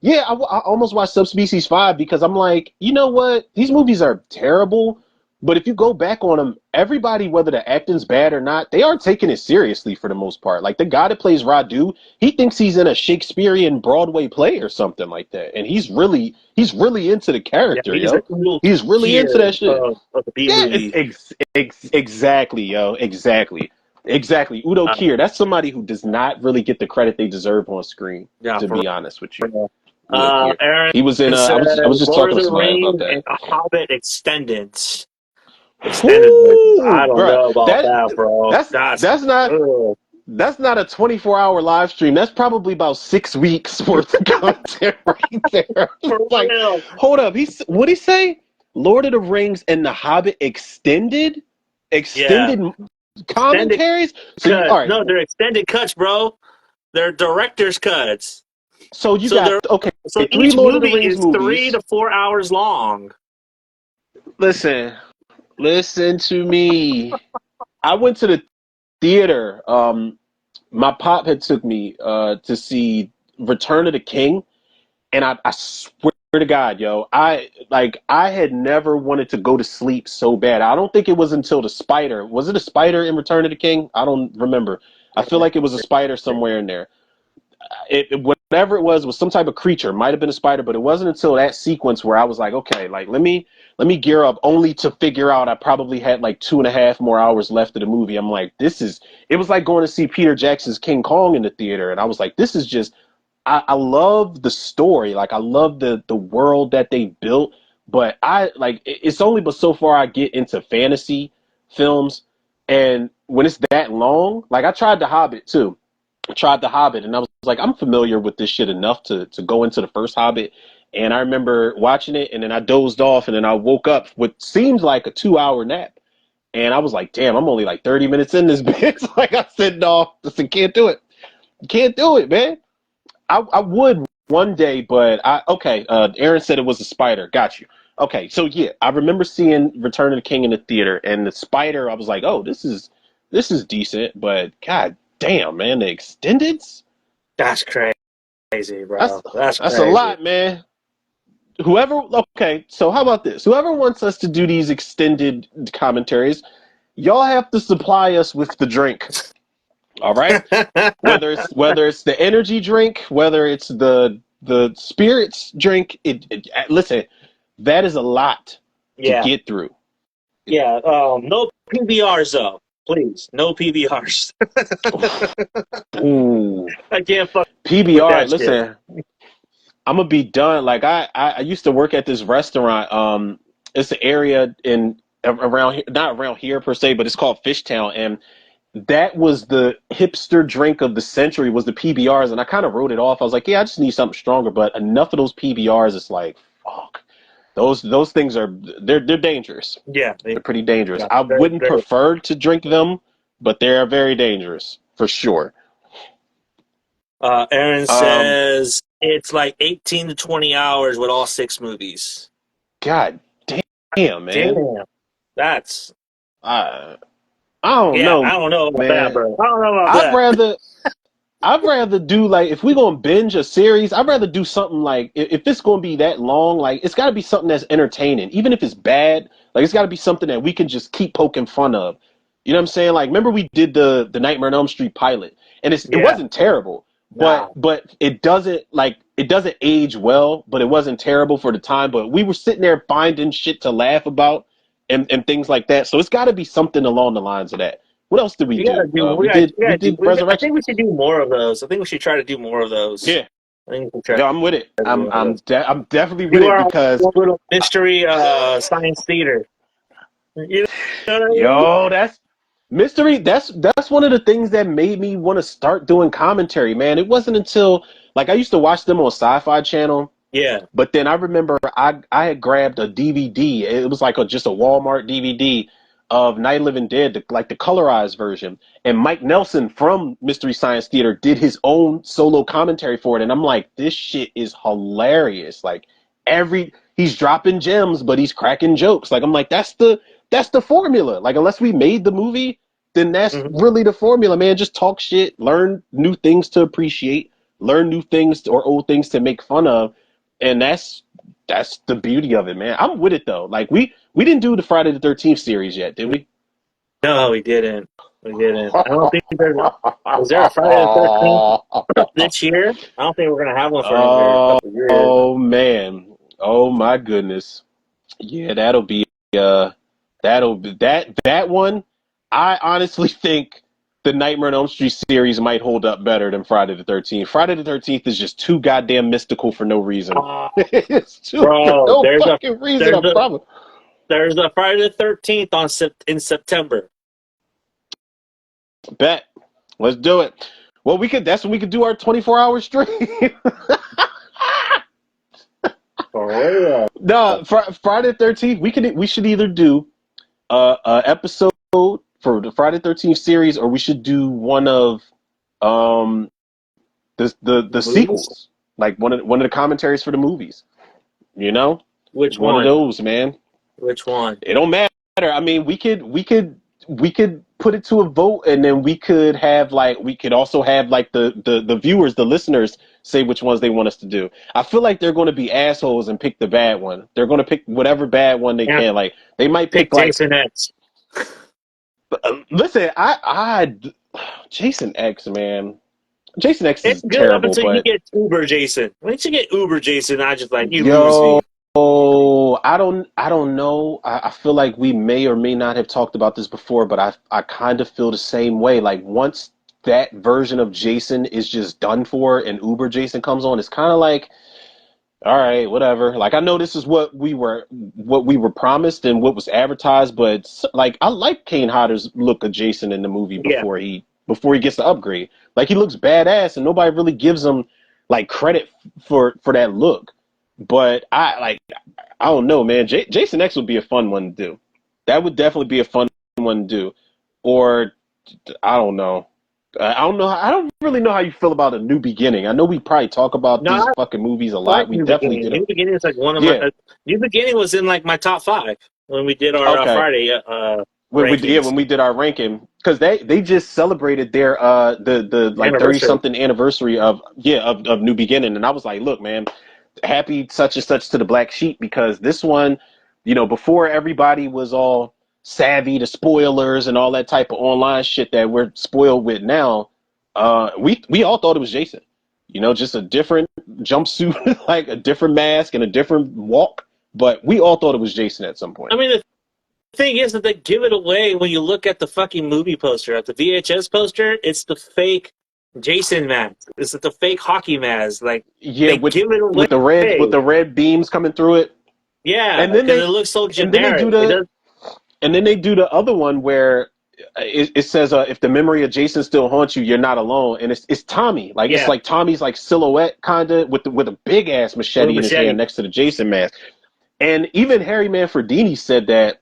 I almost watched Subspecies 5 because I'm like, you know what? These movies are terrible, but if you go back on them, everybody, whether the acting's bad or not, they aren't taking it seriously for the most part. Like the guy that plays Radu, he thinks he's in a Shakespearean Broadway play or something like that, and he's really into the character,
he's
yo. He's really into that shit.
Of the B
Yeah,
movie.
exactly, yo, exactly. Udo Kier, that's somebody who does not really get the credit they deserve on screen. To be honest with you.
Aaron,
he was in. I was just
Lord
talking to
of the
somebody about
Rings
that.
and Hobbit Extended.
Ooh,
I don't
bro,
know about that, bro.
That's not a 24-hour live stream. That's probably about 6 weeks worth of content right there. Like, hold up. What'd he say? Lord of the Rings and the Hobbit extended commentaries.
So all right. No, they're extended cuts, bro. They're director's cuts.
So you got
So
three
each
Lord of the
movie
Rings
is
movies.
3 to 4 hours long.
Listen to me. I went to the theater. My pop had took me to see Return of the King, and I swear to God, yo, I had never wanted to go to sleep so bad. I don't think it was until the spider. Was it a spider in Return of the King? I don't remember. I feel like it was a spider somewhere in there. Whatever it was some type of creature. Might have been a spider, but it wasn't until that sequence where I was like, okay, like let me gear up, only to figure out I probably had like 2.5 more hours left of the movie. I'm like, it was like going to see Peter Jackson's King Kong in the theater, and I was like, this is just I love the story, like I love the world that they built, but it's only but so far I get into fantasy films, and when it's that long, like I tried The Hobbit too. And I was like, I'm familiar with this shit enough to go into the first Hobbit. And I remember watching it, and then I dozed off, and then I woke up with seems like a 2-hour nap. And I was like, damn, I'm only like 30 minutes in this bitch. Like I said, no, listen, can't do it. Can't do it, man. I would one day, but Aaron said it was a spider. Got you. Okay, so yeah, I remember seeing Return of the King in the theater, and the spider, I was like, oh, this is decent, but god damn, man, the extendeds?
That's crazy, bro. That's
a lot, man. So how about this? Whoever wants us to do these extended commentaries, y'all have to supply us with the drink. All right? whether it's the energy drink, whether it's the spirits drink, listen, that is a lot to get through.
Yeah, no PBRs though. Please, no PBRs.
Ooh.
I can't fuck
PBR. Listen, I'm gonna be done. Like I used to work at this restaurant it's an area in around here, not around here per se, but it's called Fishtown, and that was the hipster drink of the century was the PBRs, and I kind of wrote it off. I was like, yeah, I just need something stronger, but enough of those PBRs, it's like, fuck, those things are they're dangerous.
Yeah,
They're pretty dangerous.
yeah,
I wouldn't prefer to drink them, but they're very dangerous for sure.
Aaron
Um,
says it's like 18 to 20 hours with all 6 movies.
God damn, man.
Damn, that's
I I don't
yeah. I
know,
don't know about that,
man.
bro. I don't know about
I'd
that.
rather I'd rather do like if we're gonna binge a series, I'd rather do something like if it's gonna be that long, like it's gotta be something that's entertaining. Even if it's bad, like it's gotta be something that we can just keep poking fun of. You know what I'm saying? Like remember we did the Nightmare on Elm Street pilot and it
Yeah,
wasn't terrible,
nah.
but it doesn't age well, but it wasn't terrible for the time. But we were sitting there finding shit to laugh about and things like that. So it's gotta be something along the lines of that. What else did we
We gotta
do?
do. We
We
gotta do.
did
I think
Resurrection.
we should do more of those. I think we should try to do more of those.
Yeah.
I think we should try
Yeah, I'm with it.
to do more of those.
I'm definitely with
Do
it
our
because
own little mystery science theater. You know what I mean?
yo, that's mystery. That's one of the things that made me want to start doing commentary, man. It wasn't until like I used to watch them on Sci-Fi Channel.
Yeah.
But then I remember I had grabbed a DVD. It was like just a Walmart DVD of Night of the Living Dead, like the colorized version. And Mike Nelson from Mystery Science Theater did his own solo commentary for it. And I'm like, this shit is hilarious. Like he's dropping gems, but he's cracking jokes. Like I'm like, that's the formula. Like unless we made the movie, then that's
Mhm.
really the formula, man. Just talk shit, learn new things to appreciate, learn new things or old things to make fun of, and that's the beauty of it, man. I'm with it though. Like we didn't do the Friday the 13th series yet, did we?
No, we didn't. We didn't. I don't think there's. Is there a Friday the 13th this year? I don't think we're gonna have one for another
Oh,
couple of years.
oh man. Oh my goodness. Yeah, that'll be that one. I honestly think the Nightmare on Elm Street series might hold up better than Friday the 13th. Friday the 13th is just too goddamn mystical for no reason.
Uh,
It's too for
bro,
no fucking reason,
there's
I
a
promise.
there's a Friday the 13th in September.
Bet. Let's do it. Well, that's when we could do our 24-hour stream.
For real.
No, Friday the 13th, we should either do a episode for the Friday the 13th series, or we should do one of um the
Movies?
sequels, like one of the commentaries for the movies. You know,
Which
one of
one?
those, man.
Which one?
It don't matter. I mean, we could put it to a vote, and then we could also have like the viewers, the listeners, say which ones they want us to do. I feel like they're going to be assholes and pick the bad one. They're going to pick whatever bad one they
Yeah,
can. Like they might
pick
pick like,
Jason X.
listen, Jason X, man. Jason X
It's
is
good up
terrible,
until you
but
get Uber Jason. Once you get Uber Jason, I just like you lose
yo,
me.
I don't know. I feel like we may or may not have talked about this before, but I kind of feel the same way. Like once that version of Jason is just done for and Uber Jason comes on, it's kind of like, all right, whatever. Like I know this is what we were promised and what was advertised, but like I like Kane Hodder's look of Jason in the movie
Yeah,
before he gets the upgrade. Like he looks badass and nobody really gives him like credit for that look. But I don't know, man. Jason X would be a fun one to do. That would definitely be a fun one to do. Or I don't know. I don't know. I don't really know how you feel about A New Beginning. I know we probably talk about
no,
these
I
fucking movies a lot.
like
We
New
definitely
Beginning.
did a
New Beginning is like one of my.
yeah.
New Beginning was in like my top 5 when we did our
Okay.
Friday rankings
When we did our ranking, because they just celebrated their the like 30
anniversary.
something anniversary of New Beginning, and I was like, look, man, happy such and such to the Black Sheep, because this one, before everybody was all savvy to spoilers and all that type of online shit that we're spoiled with now, we all thought it was Jason. Just a different jumpsuit, like a different mask and a different walk, but we all thought it was Jason at some point.
I mean, the thing is that they give it away when you look at the fucking movie poster. At the VHS poster, it's the fake Jason mask. It's the fake hockey mask. Like
Yeah,
they give it
with
away.
the red beams coming through it.
Yeah,
And then
because
they
it looks so
and then they do
generic. It
the
does.
and then they do the other one where it says if the memory of Jason still haunts you, you're not alone. And it's Tommy, like it's
Yeah,
like Tommy's like silhouette kind of with a big ass
with a
machete in his hand
machete.
next to the Jason mask. And even Harry Manfredini said that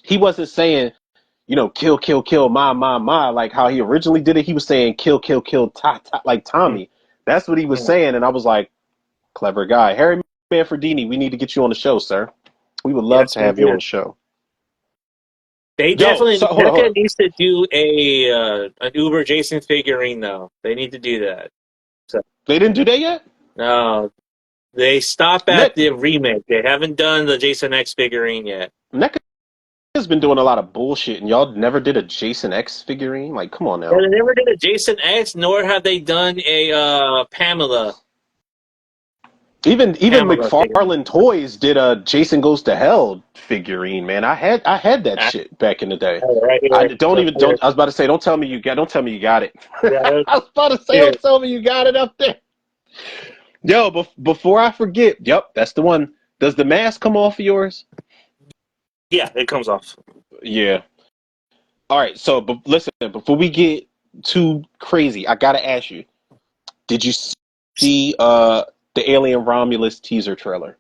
he wasn't saying, kill, kill, kill, ma, like how he originally did it. He was saying kill, kill, kill, ta, ta, like
Mm,
Tommy. That's what he was
mm.
saying. And I was like, clever guy. Harry Manfredini, we need to get you on the show, sir. We would love
Yes,
to
we
have you on
do.
the show.
They
Yo, so
definitely
hold on, hold
NECA
on.
needs to do an Uber Jason figurine though. They need to do that. So
They didn't do that yet?
no, they stop at
Nick,
the remake. They haven't done the Jason X figurine yet.
Nick has been doing a lot of bullshit, and y'all never did a Jason X figurine? Like, come on
Yeah,
now.
they never did a Jason X, nor have they done a
Even
Pamela figurine.
McFarlane Toys did a Jason Goes to Hell figurine, man. I had that
I
shit back in the day.
have it right
I
here.
don't
Right
even
here.
don't. I was about to say, don't tell me you got it.
Yeah,
I was about to say,
here.
don't tell me you got it up there. Yo, before I forget, yep, that's the one. Does the mask come off of yours?
Yeah, it comes off.
Yeah. All right. So, but listen, before we get too crazy, I gotta ask you: did you see the Alien Romulus teaser trailer?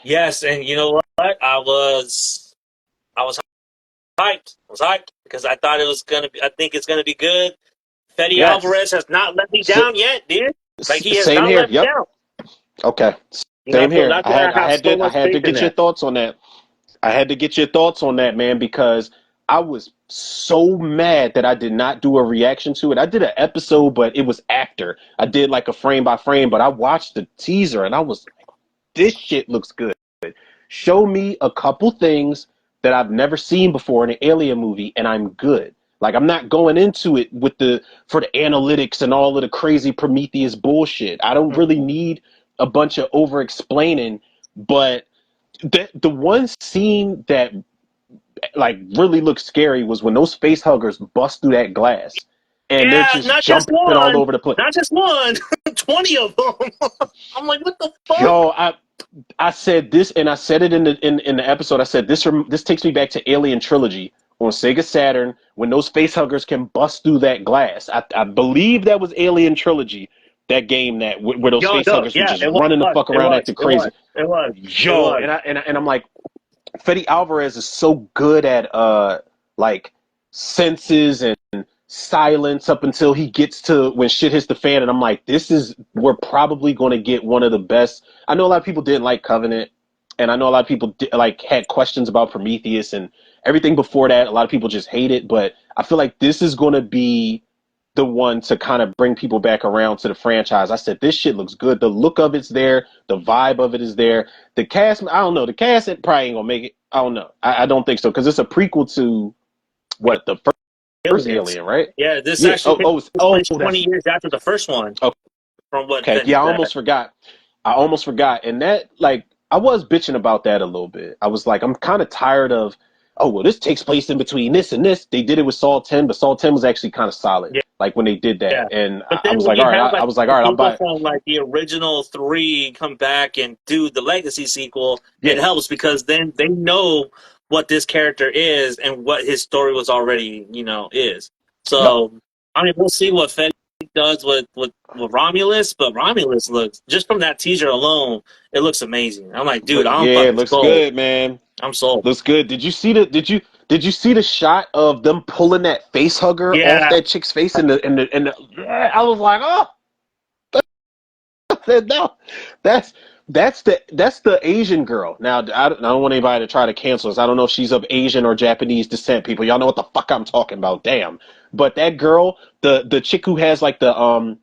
Yes, and you know what? I was hyped. I was hyped because I thought it was gonna be. I think it's gonna be good. Fede
Yes.
Alvarez has not let me
S-
down yet, dude. Like he has
Same
not
here.
let me
Yep.
down.
Okay.
You know,
Same
so
here.
that's
I
why
had
I
I
have
had
so
to I
much
had to
faith in
get your
that.
thoughts on that. I had to get your thoughts on that, man, because I was so mad that I did not do a reaction to it. I did an episode, but it was after. I did like a frame by frame, but I watched the teaser and I was like, this shit looks good. Show me a couple things that I've never seen before in an alien movie and I'm good. Like I'm not going into it with for the analytics and all of the crazy Prometheus bullshit. I don't really
Mhm.
need a bunch of over explaining, but the one scene that like really looked scary was when those face huggers bust through that glass and they're
Yeah,
just
not just
jumping all
one,
over the place.
not just one, 20 of them. I'm like, what the fuck?
Yo, I said this, and I said it in the episode. I said this takes me back to Alien Trilogy on Sega Saturn when those face huggers can bust through that glass. I believe that was Alien Trilogy, that game that where those
Yo,
face
no,
huggers were
yeah,
just running the fuck
it
around
was,
acting
it was,
crazy.
it was, it
Yo,
was.
and I'm like, Fede Alvarez is so good at like senses and silence up until he gets to when shit hits the fan, and I'm like, we're probably going to get one of the best. I know a lot of people didn't like Covenant, and I know a lot of people like had questions about Prometheus and everything before that. A lot of people just hate it, but I feel like this is going to be the one to kind of bring people back around to the franchise. I said this shit looks good. The look of it's there, the vibe of it is there. The cast, I don't know. The cast it probably ain't gonna make it. I don't know. I don't think so because it's a prequel to what the first
Aliens.
Alien, right?
Yeah, this
Yeah.
actually takes
Oh,
place
that's
20 years after the first one, from what
okay.
Fetty
Yeah, I
said.
almost forgot. I almost forgot. And that, like, I was bitching about that a little bit. I was like, I'm kind of tired of, oh, well, this takes place in between this and this. They did it with Saw 10, but Saw 10 was actually kind of solid.
Yeah,
Like when they did that,
yeah.
and
But
I
then
was
when
like, all
you
right,
have like
I was like, all
the
right, I'll
people
buy it.
from like the original three come back and do the legacy sequel, it
Yeah,
helps because then they know what this character is and what his story was already, is.
no,
So I mean, we'll see what Fetty does with Romulus, but Romulus looks just from that teaser alone, it looks amazing. I'm like, dude,
but
I'm
yeah, it
fucking
looks
sold.
good, man.
I'm sold.
Looks good. Did you see the shot of them pulling that face hugger off
Yeah.
that chick's face yeah, I was like, oh, no, that's that's the Asian girl. Now I don't want anybody to try to cancel us. I don't know if she's of Asian or Japanese descent. People, y'all know what the fuck I'm talking about. Damn, but that girl, the chick who has like the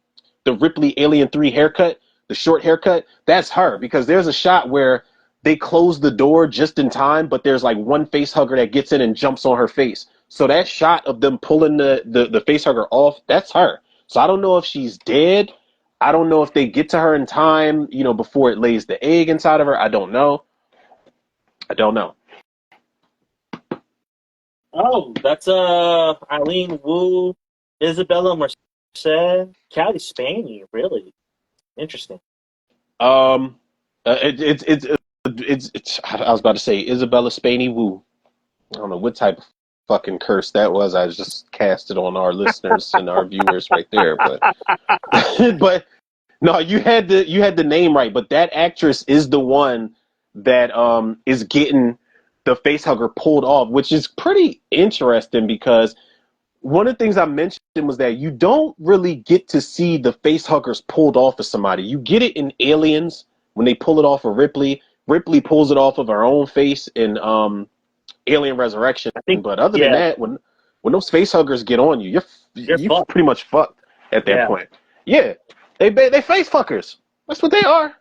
Ripley Alien 3 haircut, the short haircut, that's her because there's a shot where they close the door just in time, but there's like one face hugger that gets in and jumps on her face. So that shot of them pulling the face hugger off, that's her. So I don't know if she's dead. I don't know if they get to her in time, before it lays the egg inside of her. I don't know. I don't know.
Oh, that's Eileen Wu, Isabella Merced, Callie Spaney. Really interesting.
Um, it's it's. I was about to say Isabella Spaney Woo. I don't know what type of fucking curse that was. I just cast it on our listeners and our viewers right there. But but no, you had the name right. But that actress is the one that is getting the face hugger pulled off, which is pretty interesting because one of the things I mentioned was that you don't really get to see the face huggers pulled off of somebody. You get it in Aliens when they pull it off of Ripley. Ripley pulls it off of her own face in Alien Resurrection.
I think,
But other than
yeah,
that, when those face huggers get on you,
you're
you're
fucked.
pretty much fucked at that
Yeah,
point. Yeah, they face fuckers. That's what they are.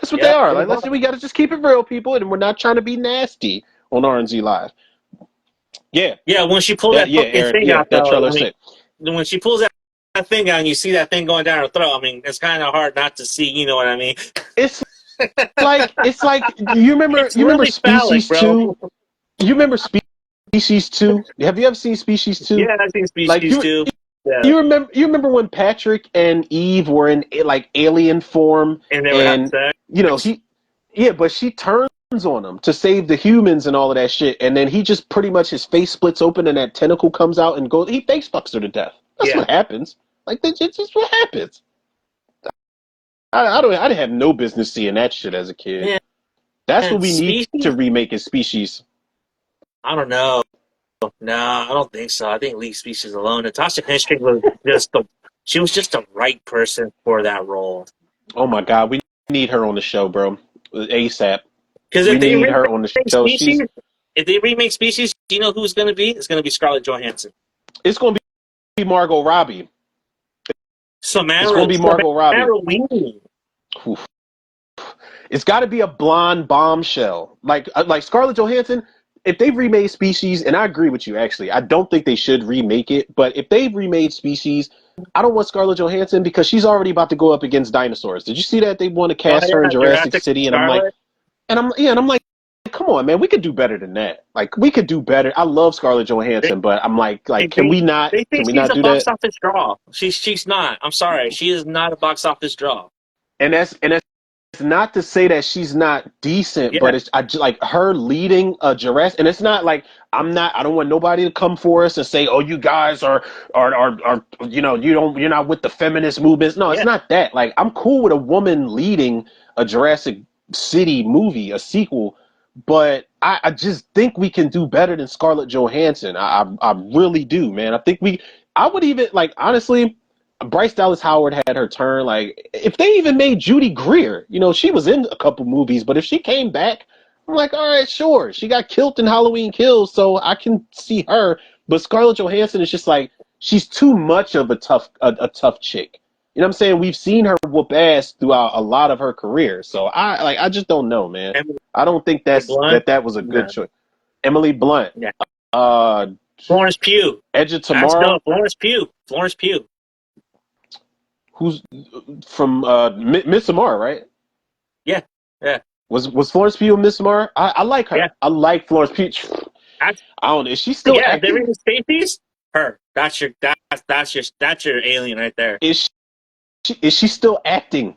That's what they
yeah,
are.
pretty
Like
much.
we gotta just keep it real, people, and we're not trying to be nasty on RNZ Live. Yeah,
Yeah, when she pulled that fucking
Aaron.
thing
Yeah,
out,
that
though,
trailer
I mean,
sick.
when she pulls that thing out and you see that thing going down her throat, I mean, it's kind of hard not to see. You know what I mean?
It's like
It's
you remember
really phallic,
Species
bro.
2? You remember Species 2? Have you ever seen Species 2?
Yeah, I think
Like
Species too. Yeah,
you remember when Patrick and Eve were in like alien form
and they were having
and you know
sex.
but she turns on him to save the humans and all of that shit, and then he just pretty much his face splits open and that tentacle comes out and goes he face fucks her to death. That's
Yeah,
what happens. Like that's just what happens. I didn't have no business seeing that shit as a kid.
man.
That's what we need to
Species?
remake as Species.
I don't know. No, I don't think so. I think League Species alone. Natasha Henstridge was she was just the right person for that role.
Oh my god, we need her on the show, bro. ASAP.
Because
We need her on the show.
If they remake Species, do you know who it's going to be? It's going to be Scarlett Johansson.
It's going to be Margot Robbie. It's
Samara,
going to be Margot Robbie.
Samara Weaving.
Oof. It's got to be a blonde bombshell, like Scarlett Johansson. If they've remade Species, and I agree with you, actually, I don't think they should remake it. But if they've remade Species, I don't want Scarlett Johansson because she's already about to go up against dinosaurs. Did you see that they want to
Oh
cast her in
yeah,
Jurassic
Jurassic
City?
Scarlet.
And I'm like, come on, man, we could do better than that. Like, we could do better. I love Scarlett
They,
Johansson, but I'm like,
they,
can
they,
we not?
they
Can
think
we
she's
not
a
do
box
that?
office draw. She's not. I'm sorry. She is not a box office draw.
And that's not to say that she's not decent,
Yeah,
but like her leading a Jurassic, and it's not like I don't want nobody to come for us and say, oh, you guys are you're not with the feminist movements. No, it's
yeah.
not that. Like I'm cool with a woman leading a Jurassic City movie, a sequel, but I just think we can do better than Scarlett Johansson. I really do, man. I would even like honestly. Bryce Dallas Howard had her turn. Like, if they even made Judy Greer, she was in a couple movies, but if she came back, I'm like, all right, sure. She got killed in Halloween Kills, so I can see her. But Scarlett Johansson is just like, she's too much of a tough chick. You know what I'm saying? We've seen her whoop ass throughout a lot of her career. So I just don't know, man.
Emily
I don't think
Blunt.
that was a good
No.
choice. Emily Blunt,
Yeah.
uh,
Florence Pugh.
Edge of
That's
Tomorrow.
dope. Florence Pugh. Florence Pugh.
Who's from Midsommar, right?
Yeah. Yeah.
Was Florence Pugh Miss Midsommar? I like her.
Yeah.
I like Florence Pugh.
That's,
I don't know. Is she still
yeah. If they're
acting?
in Species, her. That's your alien right there.
Is she still acting?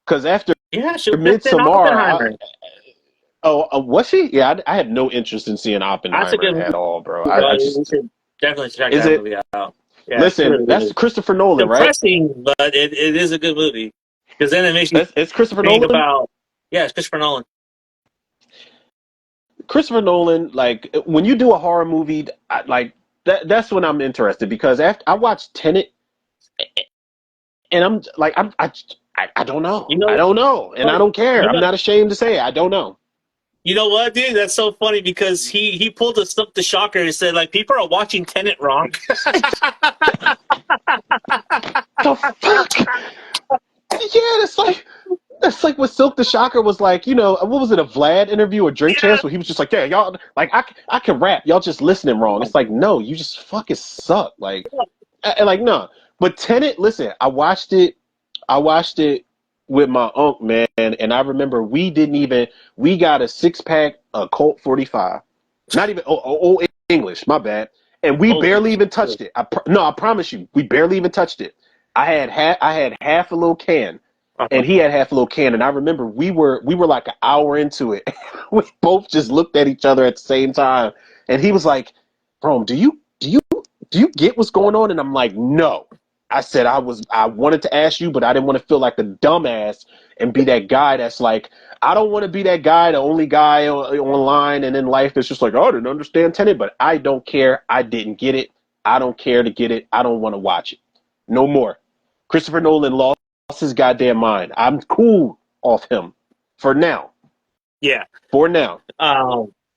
Because after
Yeah, she was just in
Midsommar,
Oppenheimer.
was she? Yeah, I had no interest in seeing
That's a
Oppenheimer
good
at
movie.
all, bro. I
You
just
should definitely check
is
that
it.
movie out. Yeah, it's
Listen,
really
that's
good.
Christopher Nolan, right?
Depressing, but it is a good movie because then it makes you
It's Christopher
think
Nolan.
about it's Christopher Nolan.
Christopher Nolan, like when you do a horror movie, like that's when I'm interested because after I watched Tenet, and I'm like I don't know.
You know
I don't know. And I don't care.
you
I'm
know
not ashamed to say it. I don't know.
you know what, dude? That's so funny because he pulled a Snook the Shocker and said like people are watching Tenet wrong.
The fuck? Yeah, that's like what Silk the Shocker was like, what was it, a Vlad interview or Drink
Yeah,
Champs where he was just like, yeah, y'all, like, I can rap. Y'all just listening wrong. It's like, no, you just fucking suck. Like, like, no. But Tenet, listen, I watched it with my uncle, man, and I remember we got a 6-pack of Colt 45. Not even, old English, my bad. And we
holy
barely even
shit.
touched it. No, I promise you, we barely even touched it. I had half a little can. and he had half a little can. And I remember we were like an hour into it. We both just looked at each other at the same time, and he was like, "Bro, do you get what's going on?" And I'm like, "No." I said I wanted to ask you, but I didn't want to feel like a dumbass and be that guy that's like, I don't want to be that guy, the only guy online and in life that's just like, oh, I didn't understand Tenet, but I don't care. I didn't get it. I don't care to get it. I don't want to watch it. No more. Christopher Nolan lost his goddamn mind. I'm cool off him for now.
Yeah.
For now.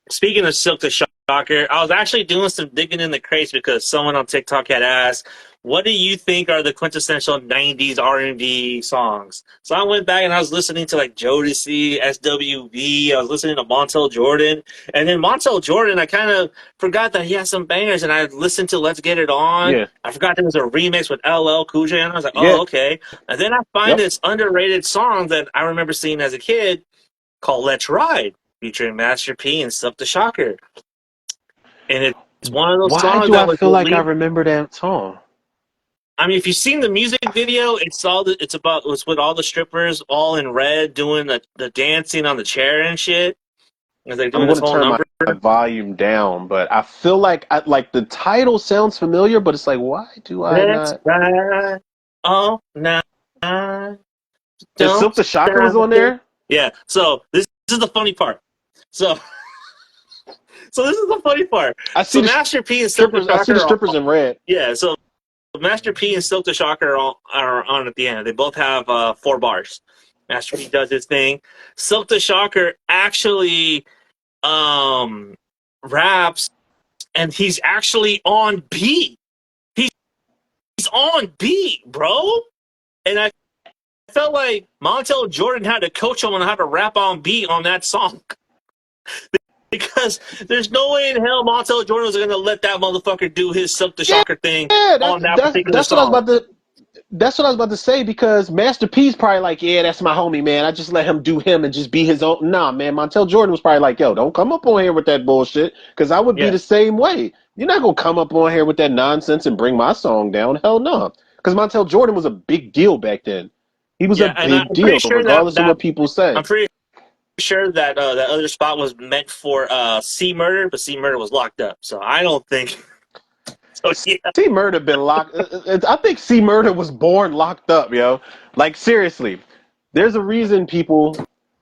Speaking of Silk the Shocker, I was actually doing some digging in the crates because someone on TikTok had asked, "What do you think are the quintessential '90s R&B songs?" So I went back and I was listening to like Jodeci, SWV. I was listening to Montel Jordan, and then Montel Jordan, I kind of forgot that he had some bangers, and I listened to "Let's Get It On."
Yeah.
I forgot there was a remix with LL Cool J, and I was like,
Yeah.
"Oh, okay." And then I find
Yep.
this underrated song that I remember seeing as a kid called "Let's Ride," featuring Master P and Silk the Shocker. And it's one of those
Why
songs
do
that
I
was
feel like I
released.
remember that song?
I mean, if you've seen the music video, it's with all the strippers all in red doing the dancing on the chair and shit. As they
I'm
doing this
going to
whole
turn
number.
my volume down, but I feel like the title sounds familiar, but it's like, why do I
Let's
not?
ride all night.
Is
Don't
Silk the Shocker was
stop
on
it.
there?
Yeah. So this is the funny part. So so this is the funny part.
I see
So
the
Master P and Silk the
strippers. I see the
Shocker are
strippers in red.
yeah. So Master P and Silk the Shocker are on at the end. They both have 4 bars. Master P does his thing. Silk the Shocker actually um, raps, and he's actually on beat. He's on beat, bro. And I felt like Montel Jordan had to coach him on how to rap on beat on that song. Because there's no way in hell Montel Jordan was going to let that motherfucker do his Silk the
Yeah,
Shocker thing
yeah.
on that particular
That's what I was
song.
about to. That's what I was about to say because Master P's probably like, yeah, that's my homie, man. I just let him do him and just be his own. Nah, man. Montel Jordan was probably like, yo, don't come up on here with that bullshit because I would be
Yeah.
the same way. You're not gonna come up on here with that nonsense and bring my song down. Hell no. Because Montel Jordan was a big deal back then. He was a
Yeah, and
big
I'm pretty
deal,
sure
regardless of what people say.
I'm pretty sure that that other spot was meant for C Murder, but C Murder was locked up. So I don't think. So yeah,
C Murder been locked. I think C Murder was born locked up, yo. Like seriously, there's a reason people.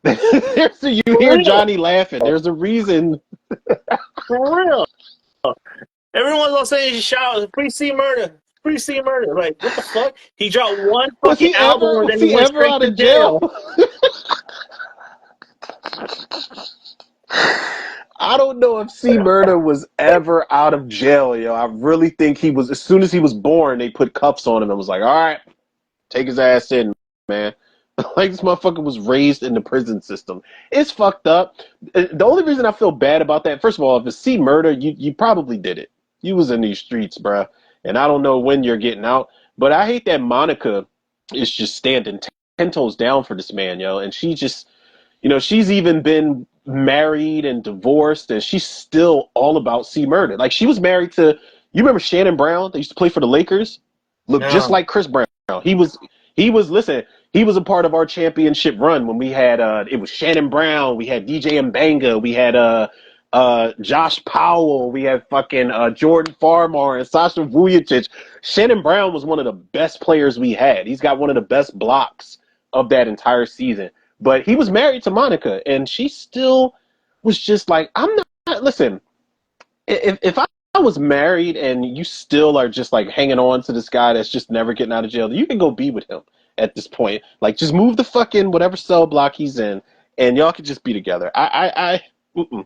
You
for
hear
real,
Johnny laughing. There's a reason.
for real. Everyone's all saying shout free C Murder, free C Murder. Like what the fuck? He dropped one fucking album and
Was
then he
he
went
ever
straight
out
to
of jail?
jail.
I don't know if C Murder was ever out of jail, yo. I really think he was. As soon as he was born, they put cuffs on him and was like, "All right, take his ass in, man." Like this motherfucker was raised in the prison system. It's fucked up. The only reason I feel bad about that, first of all, if it's C Murder, you probably did it. You was in these streets, bruh. And I don't know when you're getting out. But I hate that Monica is just standing 10 toes down for this man, yo. And she just, she's even been married and divorced, and she's still all about C Murder. Like she was married to, you remember Shannon Brown? They used to play for the Lakers. Looked just
No,
like Chris Brown. Listen, he was a part of our championship run when we had it was Shannon Brown, we had DJ Mbanga, we had Josh Powell, we had fucking Jordan Farmar and Sasha Vujacic. Shannon Brown was one of the best players we had. He's got one of the best blocks of that entire season. But he was married to Monica, and she still was just like, I'm not. Listen, if I was married and you still are just like hanging on to this guy that's just never getting out of jail, you can go be with him at this point. Like, just move the fucking whatever cell block he's in, and y'all could just be together. Mm-mm.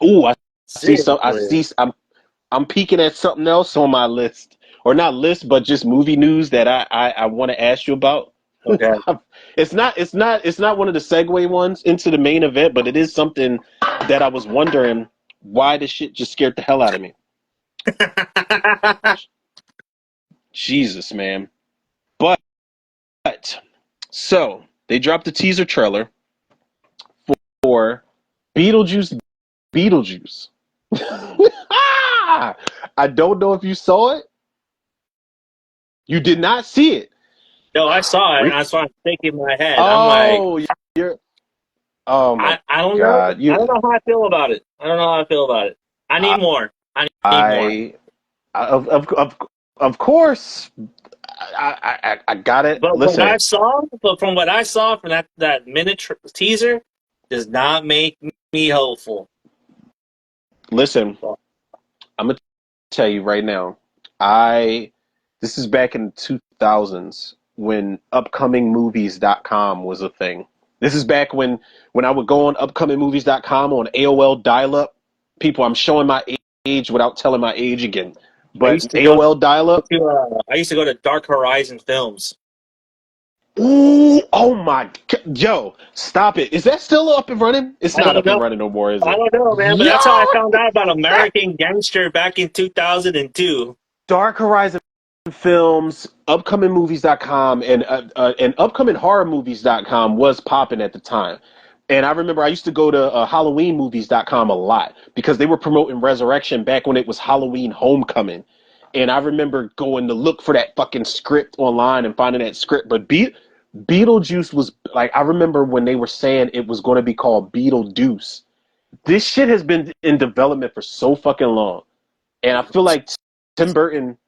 Ooh, I see some. I
seriously.
see. I'm peeking at something else on my list, or not list, but just movie news that I want to ask you about.
Okay.
It's not one of the segue ones into the main event, but it is something that I was wondering why this shit just scared the hell out of me. Jesus, man. But so they dropped the teaser trailer for Beetlejuice. Beetlejuice. I don't know if you saw it. You did not see it.
No, I saw it, and
Re-
that's why I'm thinking in my head. I'm like,
oh, you're. Oh my
I don't know.
God,
I don't
you.
know how I feel about it. I don't know how I feel about it. I need more. I need more.
I, of course, I got it.
But
Listen,
from what I saw from that minute teaser, does not make me hopeful.
listen.
So,
I'm gonna tell you right now. I This is back in the 2000s when upcomingmovies.com was a thing. This is back when I would go on upcomingmovies.com on AOL dial-up. People, I'm showing my age without telling my age again.
I
But
used to go
AOL dial-up.
I used to go to Dark Horizon Films.
Ooh, oh my God. Yo, stop it. Is that still up and running? It's
I
not
don't
up and
know.
running no more, is
I
it?
don't know, man. But
Yo!
that's how I found out about American Gangster back in 2002.
Dark Horizon Films, upcomingmovies.com, and upcominghorrormovies.com was popping at the time. And I remember I used to go to halloweenmovies.com a lot because they were promoting Resurrection back when it was Halloween Homecoming. And I remember going to look for that fucking script online and finding that script. But Beetlejuice was like, I remember when they were saying it was going to be called Beetlejuice. This shit has been in development for so fucking long. And I feel like Tim Burton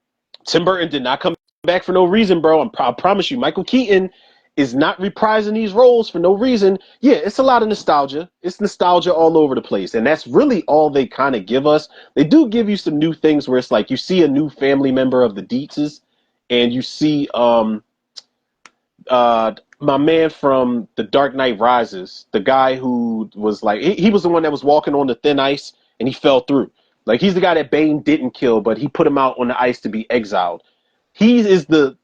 Tim Burton did not come back for no reason, bro. I promise you, Michael Keaton is not reprising these roles for no reason. Yeah, it's a lot of nostalgia. It's nostalgia all over the place. And that's really all they kind of give us. They do give you some new things where it's like you see a new family member of the Dietzes and you see my man from The Dark Knight Rises, the guy who was like he was the one that was walking on the thin ice and he fell through. Like he's the guy that Bane didn't kill, but he put him out on the ice to be exiled. He is the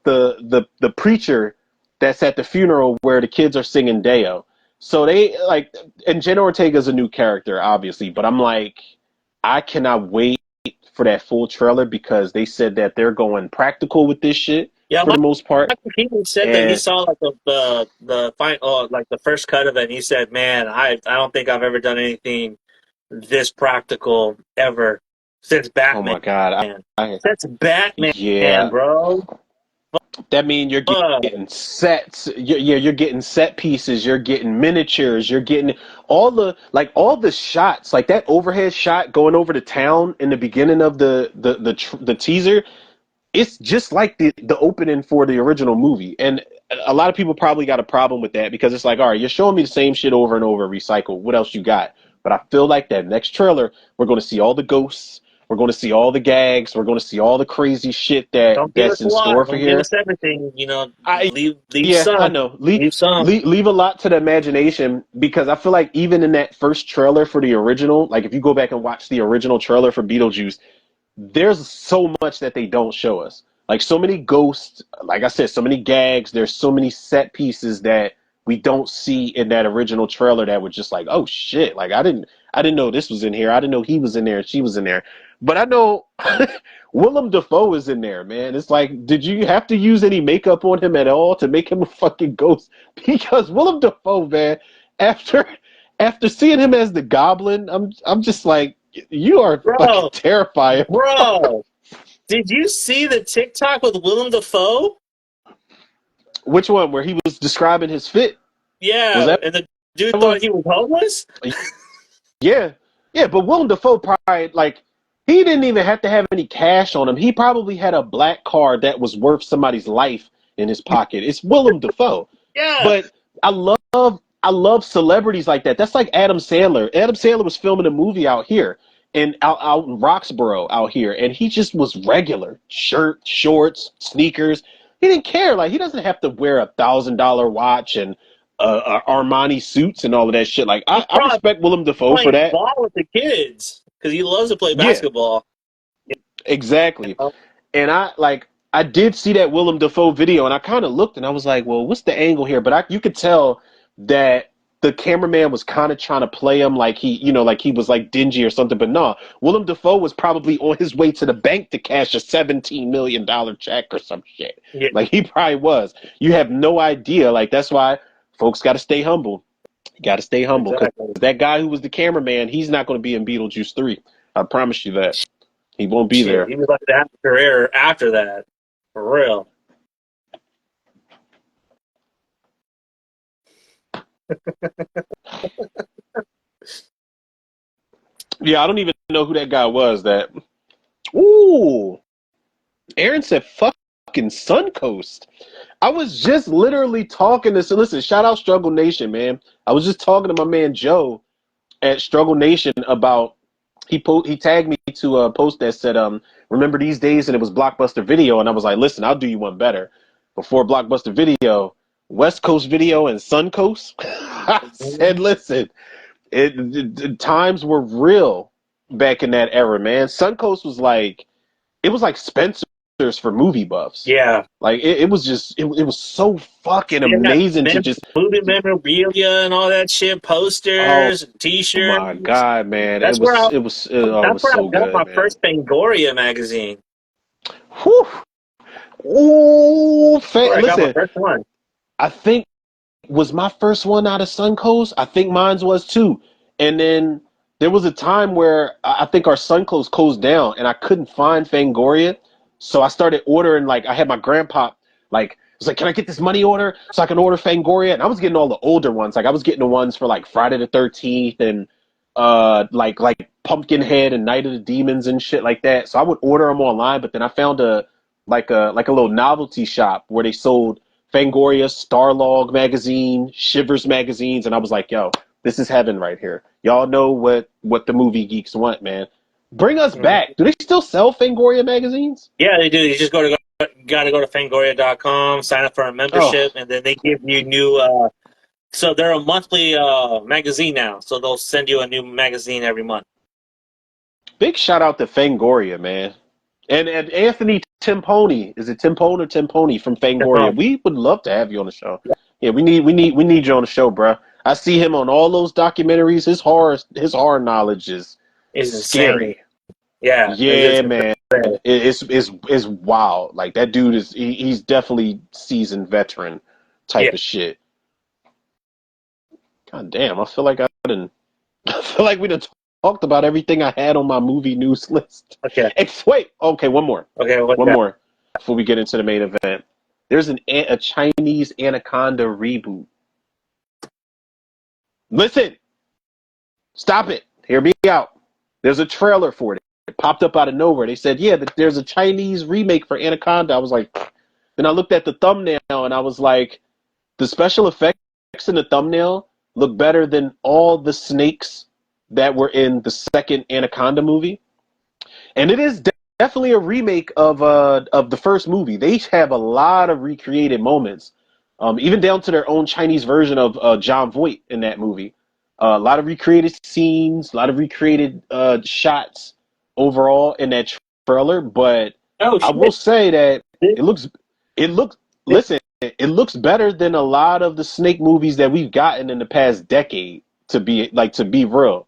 preacher that's at the funeral where the kids are singing Deo. So they like, and Jenna Ortega's a new character, obviously, but I'm like, I cannot wait for that full trailer because they said that they're going practical with this shit
Yeah,
for the most part.
Michael Keaton said that he
And
saw like the final, like the first cut of it, and he said, "Man, I don't think I've ever done anything this practical ever since
oh
Batman.
my God,
Since Batman,
yeah,
bro.
that means you're getting sets. Yeah, you're getting set pieces. You're getting miniatures. You're getting all the shots, like that overhead shot going over the town in the beginning of the teaser. It's just like the opening for the original movie, and a lot of people probably got a problem with that because it's like, all right, you're showing me the same shit over and over, recycled. What else you got? But I feel like that next trailer, we're going to see all the ghosts. We're going to see all the gags. We're going to see all the crazy shit
Don't give us
that's in
a lot.
store for
Don't give
here.
us everything. You know,
I
leave
Yeah, I
some.
know.
Leave some.
Leave a lot to the imagination because I feel like even in that first trailer for the original, like if you go back and watch the original trailer for Beetlejuice, there's so much that they don't show us. Like so many ghosts, like I said, so many gags. There's so many set pieces that we don't see in that original trailer that were just like, oh shit! Like I didn't know this was in here. I didn't know he was in there and she was in there. But I know Willem Dafoe is in there, man. It's like, did you have to use any makeup on him at all to make him a fucking ghost? Because Willem Dafoe, man, after after seeing him as the Goblin, I'm just like, you are fucking
Bro,
terrifying.
bro. Did you see the TikTok with Willem Dafoe?
Which one? Where he was describing his fit? Was
Yeah,
that
and the dude
one?
thought he was homeless?
Yeah, yeah. But Willem Dafoe probably like he didn't even have to have any cash on him. He probably had a black card that was worth somebody's life in his pocket. It's Willem Dafoe.
Yeah.
But I love celebrities like that. That's like Adam Sandler. Adam Sandler was filming a movie out here and out in Roxborough out here, and he just was regular shirt, shorts, sneakers. He didn't care. Like he doesn't have to wear $1,000 watch and Armani suits and all of that shit. Like
He's
I
probably
respect Willem Dafoe for
playing
that.
ball with the kids because he loves to play
Yeah,
basketball.
exactly.
You know?
And I did see that Willem Dafoe video, and I kind of looked, and I was like, well, what's the angle here? But you could tell that the cameraman was kind of trying to play him like like he was like dingy or something. But no, Willem Dafoe was probably on his way to the bank to cash a $17 million check or some shit.
Yeah,
Like he probably was. You have no idea. Like that's why folks got to stay humble. You got to stay humble because
exactly.
that guy who was the cameraman, he's not going to be in Beetlejuice 3. I promise you that. He won't be
Shit,
there.
he was like to have a career after that. For real.
Yeah, I don't even know who that guy was. That ooh, Aaron said fucking Suncoast. I was just literally talking to. So listen, shout out Struggle Nation, man. I was just talking to my man Joe at Struggle Nation about he tagged me to a post that said remember these days, and it was Blockbuster Video, and I was like, listen, I'll do you one better. Before Blockbuster Video, West Coast Video and Suncoast. I said, listen, times were real back in that era, man. Suncoast was like it was like Spencer's for movie buffs.
Yeah.
Like it was just it was so fucking
Yeah,
amazing to just
movie memorabilia and all that shit,
oh
posters,
my
T-shirts.
god, man.
That's where I
It
that's
was
where I
so
got
good,
my
man.
first Fangoria magazine.
Whew. Ooh,
Where I got my
listen,
first one.
I think was my first one out of Suncoast. I think mine's was too. And then there was a time where I think our Suncoast closed down and I couldn't find Fangoria. So I started ordering, like, I had my grandpa, like, was like, can I get this money order so I can order Fangoria? And I was getting all the older ones. Like, I was getting the ones for, like, Friday the 13th and, like Pumpkinhead and Night of the Demons and shit like that. So I would order them online, but then I found a little novelty shop where they sold Fangoria, Starlog magazine, Shivers magazines, and I was like, yo, this is heaven right here. Y'all know what the movie geeks want, man. Bring us back. Do they still sell Fangoria magazines?
Yeah, they do. You just got to go to Fangoria.com, sign up for a
Oh,
membership, and then they give you new. So they're a monthly magazine now, so they'll send you a new magazine every month.
big shout out to Fangoria, man. And Anthony Timponi. Is it Timpone or Timponi from Fangoria? We would love to have you on the show. Yeah, we need you on the show, bro. I see him on all those documentaries. His horror knowledge is
It's insane.
scary.
Yeah,
Yeah, man. It's wild. Like that dude he's definitely seasoned veteran
yeah.
type of shit. God damn, I feel like I feel like we done talked about everything I had on my movie news list.
Okay.
Wait, okay, one more.
Okay. What's
One
that?
more before we get into the main event. There's a Chinese Anaconda reboot. Listen, stop it. Hear me out. There's a trailer for it. It popped up out of nowhere. They said, yeah, there's a Chinese remake for Anaconda. I was like, then I looked at the thumbnail and I was like, the special effects in the thumbnail look better than all the snakes that were in the second Anaconda movie. And it is definitely a remake of the first movie. They have a lot of recreated moments, even down to their own Chinese version of John Voight in that movie. A lot of recreated scenes, a lot of recreated shots overall in that trailer. But
Oh
I will
shit!
say that
This,
it looks. Listen, it looks better than a lot of the Snake movies that we've gotten in the past decade. To be real,